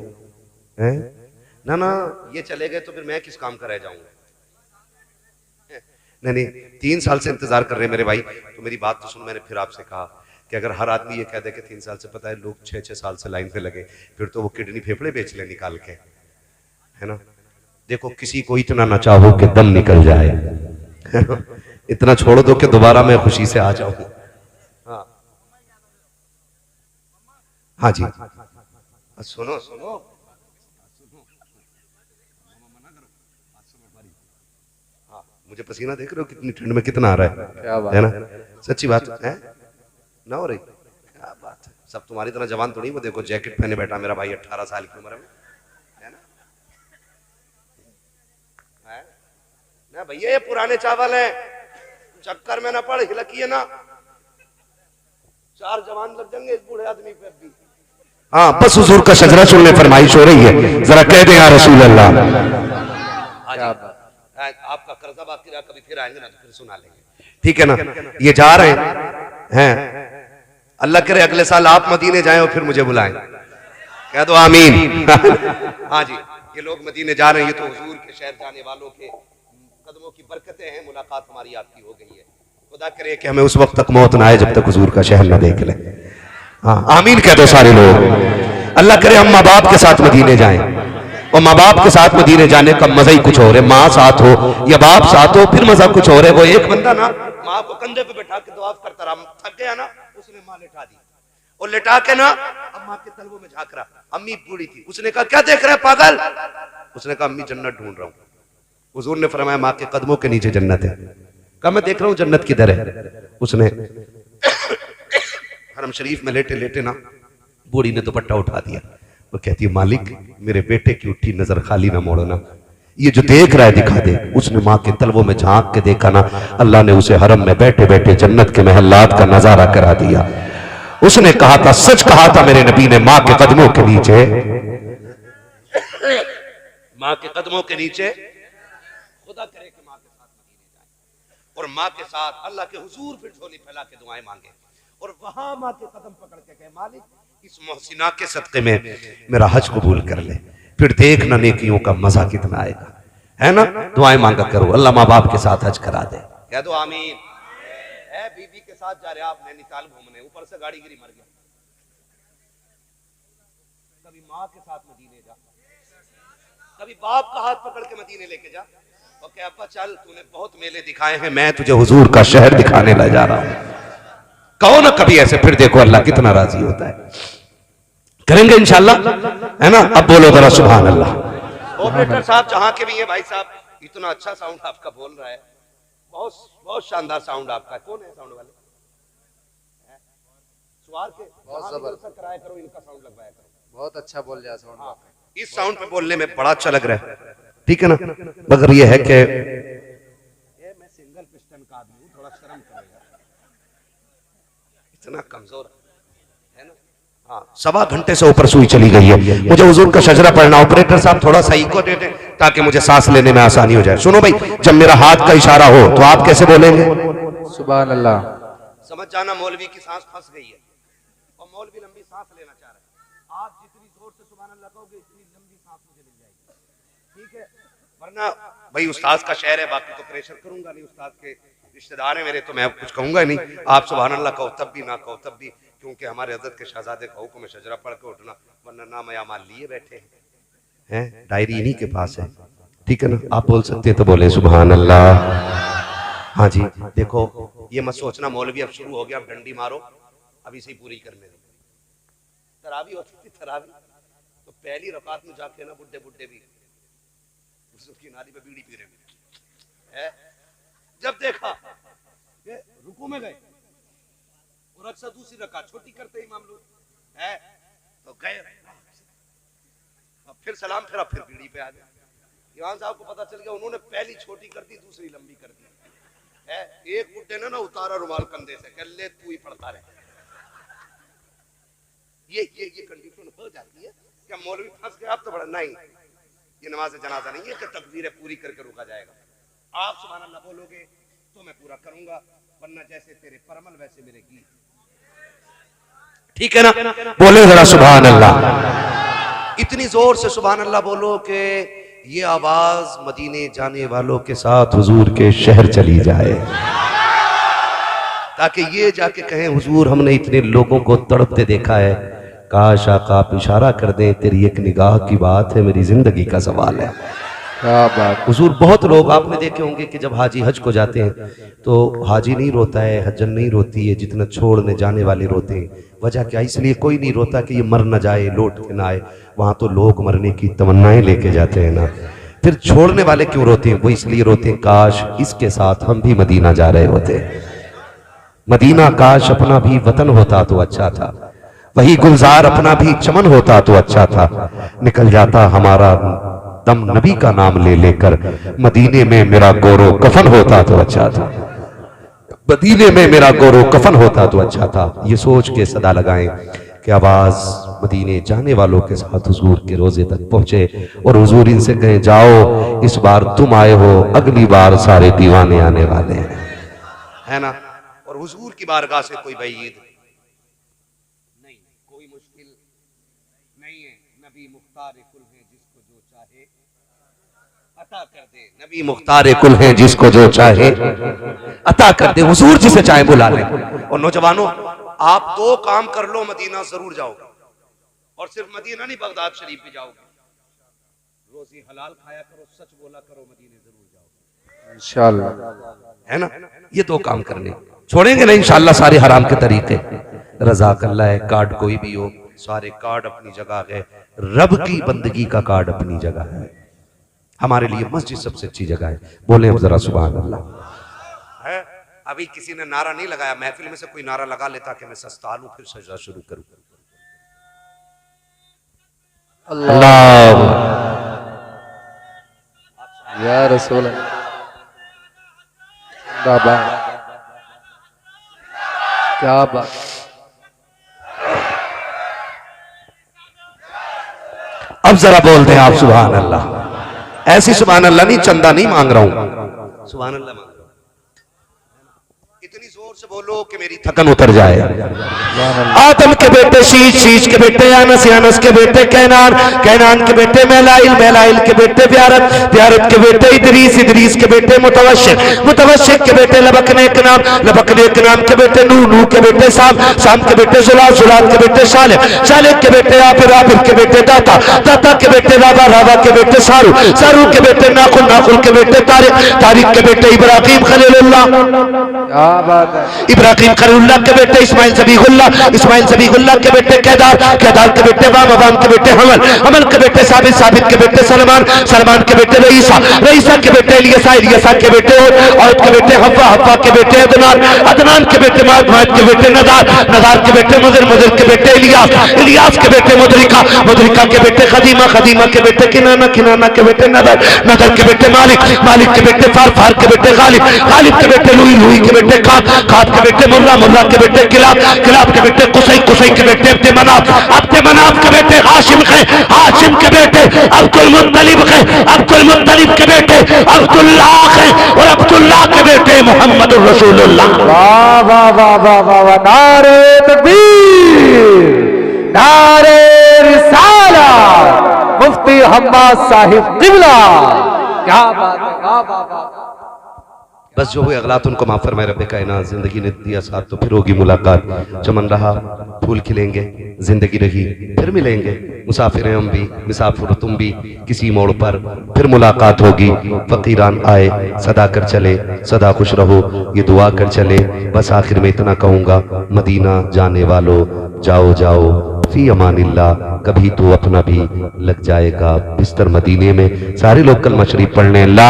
ना ये चले गए तो फिर मैं किस काम का रह जाऊंगा? नहीं 3 साल से इंतजार कर रहे हैं मेरे भाई, तो मेरी बात तो सुन। मैंने फिर आपसे कहा कि अगर हर आदमी ये कह दे कि 3 साल से, पता है लोग 6-6 साल से लाइन पे लगे, फिर तो वो किडनी फेफड़े बेच ले निकाल के, है ना? देखो किसी को इतना ना चाहो कि दम निकल जाए, है ना? इतना छोड़ दो कि दोबारा मैं खुशी से आ जाऊं। हाँ जी, सुनो सुनो, मुझे पसीना देख रहे हो कितनी ठंड में कितना आ रहा है ना? सच्ची बात है ना? हो रही क्या बात है, सब तुम्हारी तरह जवान तो नहीं। वो देखो जैकेट पहने बैठा मेरा भाई 18 साल की उम्र में, है ना भैया? ये पुराने चावल हैं, चक्कर में ना पड़, हिलकिए ना, 4 जवान लग जाएंगे इस बूढ़े आदमी पे भी। हाँ बस हुजूर का शजरा सुनने फरमाइश हो रही है, जरा कह दे या रसूल अल्लाह। आपका कर्जा बाकी रहा, कभी फिर आएंगे ना तो फिर सुना लेंगे, ठीक है ना? ये जा रहे हैं, अल्लाह करे अगले साल आप मदीने जाएं और फिर मुझे बुलाएं, कह दो आमीन। हाँ जी, ये लोग मदीने जा रहे हैं, ये तो हुजूर के शहर जाने वालों के कदमों की बरकतें हैं। मुलाकात हमारी आपकी हो गई है, खुदा करे कि हमें उस वक्त तक मौत ना आए जब तक हुजूर का शहर ना देख ले। हाँ आमीन कह दो सारे लोग। अल्लाह करे हम माँ बाप के साथ मदीने जाएं, और माँ बाप के साथ मदीने जाने का मजा ही कुछ और है। माँ साथ हो या बाप साथ हो फिर मजा कुछ और है। वो एक बंदा ना माँ को कंधे पे बैठा के दुआ करता रहा, थक गया ना, उसने माँ लेटा दी और लेटा के ना अब माँ के तलवों में झांक रहा। अम्मी बूढ़ी थी, उसने कहा क्या देख रहा है पागल? उसने कहा अम्मी जन्नत ढूंढ रहा हूँ। हुजूर ने फरमाया माँ के कदमों के नीचे जन्नत है। कहा मैं देख रहा हूँ जन्नत किधर है। उसने हरम शरीफ में लेटे लेटे ना बूढ़ी ने दुपट्टा उठा दिया। वो कहती है मालिक मेरे बेटे की उठी नजर खाली ना मोड़ना, ये जो देख रहा है दिखा दे। उसने माँ के तलवों में झांक के देखा ना, अल्लाह ने उसे हरम में बैठे बैठे जन्नत के महलात का नजारा करा दिया। उसने कहा था, सच कहा था मेरे नबी ने, माँ के कदमों के नीचे, माँ के कदमों के नीचे खुदा करे कि माँ के साथ मदीने जाए और माँ के साथ अल्लाह के हुजूर फिर झोली फैला के दुआएं मांगे और वहां माँ के कदम पकड़ के कहे मालिक इस मोहसिना के सदक़े में मेरा हज कबूल कर ले, फिर देखना नेकियों का मजा कितना आएगा, है ना। दुआएं मांगा करो, अल्लाह माँ बाप के साथ हज करा दे। कह दो आमीन। है बीबी के साथ जा रहे आप नैनीताल घूमने, ऊपर से गाड़ी गिरी मर गया। कभी माँ के साथ मदीने जा, कभी बाप का हाथ पकड़ के मदीने लेके जा और कह अब्बा चल तूने बहुत मेले दिखाए हैं, मैं तुझे हुजूर का शहर दिखाने ला जा रहा हूं। कहो ना कभी ऐसे, फिर देखो अल्लाह कितना राजी होता है। करेंगे इंशाल्लाह, है ना। अब बोलो जरा सुभान अल्लाह। ऑपरेटर साहब जहां के भी है भाई साहब, इतना अच्छा साउंड आपका बोल रहा है, बहुत बहुत शानदार साउंड आपका। कौन है साउंड वाले? सवार के बहुत जबरदस्त कराया करो, इनका साउंड लगवाया करो। बहुत अच्छा बोल रहा है साउंड। हाँ, इस साउंड पे बोलने में बड़ा अच्छा लग रहा है, ठीक है ना। मगर ये है कि मैं सिंगल पिस्टन का आदमी हूं, थोड़ा शर्म करेगा, इतना कमजोर है ना। हाँ, 1.25 घंटे से ऊपर सुई चली गई है, मुझे हुजूर का शजरा पढ़ना। ऑपरेटर साहब थोड़ा सा इको दे दें ताकि मुझे सांस लेने में आसानी हो जाए। सुनो भाई, जब मेरा हाथ का इशारा हो तो आप कैसे बोलेंगे? सुभान अल्लाह। समझ जाना मौलवी की सांस फंस गई है और मौलवी लंबी सांस लेना चाह रहा है। आप जितनी जोर से सुभान अल्लाह कहोगे इतनी लंबी सांस मुझे मिल जाएगी, ठीक है। वरना भाई उस्ताद का शहर है, बाकी तो प्रेशर करूंगा नहीं, उस्ताद के रिश्तेदार है मेरे, तो मैं कुछ कहूंगा ही नहीं। आप सुभान अल्लाह कहो तब भी, ना कहो तब भी, क्योंकि हमारे हज़रत के शहजादे का हुक्म है शजरा पढ़ के उठना, वरना नाम यामाल लिए बैठे हैं, डायरी इन्हीं के पास है, ठीक है ना। आप बोल सकते हैं तो बोले सुभान अल्लाह। हाँ जी, देखो ये मत सोचना मौलवी अब शुरू हो गया, अब डंडी मारो, अभी से ही पूरी करने दो। तरावी होती थी, तरावी तो पहली रकात में जाके ना बुड्ढे बुड्ढे भी उसकी नाली पे बीड़ी पी रहे हैं। जब देखा रुकू में गए और अक्सर दूसरी रकात छोटी करते इमाम लोग है तो गए, अब फिर सलाम फिर बीड़ी पे आ गए। इमाम साहब को पता चल गया, उन्होंने पहली छोटी कर दी, दूसरी लंबी कर दी है। एक बुड्ढे ने ना उतारा रुमाल कंधे से, कह ले तू ही पढ़ता रहे। ये कंडीशन हो जाती है क्या मौलवी फंस गया, आप तो बड़ा नहीं, ये नमाज जनाजा नहीं है कि तकबीरें पूरी करके रुका जाएगा। आप सुभान अल्लाह बोलोगे तो मैं पूरा करूंगा, वरना जैसे तेरे परमल वैसे मेरे गीत, ठीक है ना। बोले जरा सुभान अल्लाह, इतनी जोर से सुभान अल्लाह बोलो कि ये आवाज मदीने जाने वालों के साथ हुजूर के शहर चली जाए, ताकि ये जाके कहें हुजूर हमने इतने लोगों को तड़पते देखा है, काश आका आप इशारा कर दें, तेरी एक निगाह की बात है, मेरी जिंदगी का सवाल है। क्या बात हुजूर। बहुत लोग आपने देखे होंगे कि जब हाजी हज को जाते हैं तो हाजी नहीं रोता है, हजन नहीं रोती है जितना छोड़ने जाने वाले रोते हैं। वजह क्या? इसलिए कोई नहीं रोता कि ये मर न जाए, लौट के ना आए। वहां तो लोग मरने की तमन्नाएं लेके जाते हैं ना। फिर छोड़ने वाले क्यों रोते हैं? वो इसलिए रोते हैं काश इसके साथ हम भी मदीना जा रहे होते, मदीना काश अपना भी वतन होता तो अच्छा था, वही गुलजार अपना भी चमन होता तो अच्छा था, निकल जाता हमारा दम नबी का नाम ले लेकर, मदीने में मेरा गोरो कफन होता तो अच्छा था, मदीने में मेरा गोरो कफन होता तो अच्छा था। ये सोच के सदा लगाएं कि आवाज मदीने जाने वालों के साथ हुजूर के रोजे तक पहुंचे और हुजूर इनसे कहें जाओ इस बार तुम आए हो, अगली बार सारे दीवाने आने वाले हैं, है ना। और हुजूर की बारगाह से कोई बईद नहीं, कोई मुश्किल नहीं है। नबी मुख्तार कुल है जिसको जो चाहे अता कर दे, नबी मुख्तार कुल है जिसको जो चाहे अता कर दे, हुजूर जिसे चाहे बुला ले। और नौजवानों आप 2 काम कर लो, मदीना जरूर जाओगे, और सिर्फ मदीना नहीं बगदाद शरीफ भी जाओगे। रोजी हलाल खाया करो, सच बोला करो, मदीने जरूर जाओ इंशाअल्लाह। है ना। ये दो काम करने, छोड़ेंगे नहीं इंशाअल्लाह सारे हराम के तरीके। रज़ाक अल्लाह है, कार्ड कोई भी हो, सारे कार्ड अपनी जगह है, रब की बंदगी का कार्ड अपनी जगह है। हमारे लिए मस्जिद सबसे अच्छी जगह है। बोले अब जरा सुभान अल्लाह। है अभी किसी ने नारा नहीं लगाया, महफिल में से कोई नारा लगा लेता कि मैं सस्ता लूं फिर सजदा शुरू करूं। अल्लाह या रसूल बाबा, क्या बात। अब जरा बोलते हैं आप सुभान अल्लाह। ऐसी सुभान अल्लाह नहीं, चंदा नहीं मांग रहा हूं, सुभान अल्लाह मांग रहा हूं। इतनी जोर से बोलो कि मेरी थकन उतर जाए। आदम के बेटे शीश, शीश के बेटे यानस, यानस के बेटे कैनान, कैनान के बेटे मैलाइल, मैलाइल के बेटे ब्यारत, ब्यारत के बेटे इदरीस, इदरीस के बेटे मुतवश्शिक, मुतवश्शिक के बेटे लबकने के नाम, लबकने के नाम के बेटे नूह, नूह के बेटे साम, साम के बेटे जुलाद, जुलाद के बेटे सालेह, सालेह के बेटे आबिर, आबिर के बेटे दाता, दाता के बेटे रावा, रावा के बेटे सारू, सारू के बेटे नाखुल, नाखुल के बेटे तारिक, तारिक के बेटे इब्राहिम खलीलुल्लाह, क्या बात है। इब्राहिम खलीलुल्लाह के बेटे इस्माइल ज़बीहुल्लाह, इस्माइल ज़बीहुल्लाह के बेटे केदार, केदार के बेटे वाम, वाम के बेटे हमल, हमल के बेटे साबित, साबित के बेटे सलमान, सलमान के बेटे रईसा, रईसा के बेटे इलियसा, इलियसा के बेटे औद के बेटे हव्वा, हव्वा के बेटे अदनान, अदनान के बेटे माद, माद के बेटे नदार, नदार के बेटे मुदर, मुदर के बेटे इलियास, इलियास के बेटे मुदरिका, मुदरिका के बेटे खदीमा, खदीमा के बेटे किनाना, किनाना के बेटे नदर, नदर के बेटे मालिक, मालिक के बेटे फार, फार के बेटे गालिब, गालिब के बेटे लुई, लुई के बेटे काब, काब के बेटे मुर्रा, मुर्रा के बेटे किलाब, किलाब के बेटे कुसै, कुसै के बेटे अब्दे मनाफ, अब्दे मनाफ के बेटे हाशिम है, हाशिम के बेटे अब्दुल मुत्तलिब है, अब्दुल मुत्तलिब के बेटे अब्दुल्लाह है, और अब्दुल्लाह के बेटे मोहम्मद रसूलुल्लाह। वाह वाह वाह वाह वाह वाह, नारे तकबीर, नारे रिसालत, मुफ्ती हम्माद साहिब किबला, क्या बात है, वाह वाह वाह। बस जो हुए अगलात उनको माफ फरमाए रब्बे कायनात। जिंदगी ने दिया साथ तो फिर होगी मुलाकात, चमन रहा फूल खिलेंगे, जिंदगी रही फिर मिलेंगे, मुसाफिर हैं हम भी, मुसाफिर तुम भी, किसी मोड़ पर फिर मुलाकात होगी। फकीरान आए सदा कर चले, सदा खुश रहो ये दुआ कर चले। बस आखिर में इतना कहूंगा, मदीना जाने वालों जाओ जाओ फी अमानिल्लाह, कभी तो अपना भी लग जाएगा बिस्तर मदीने में। सारे लोग कलमा शरीफ पढ़ने ला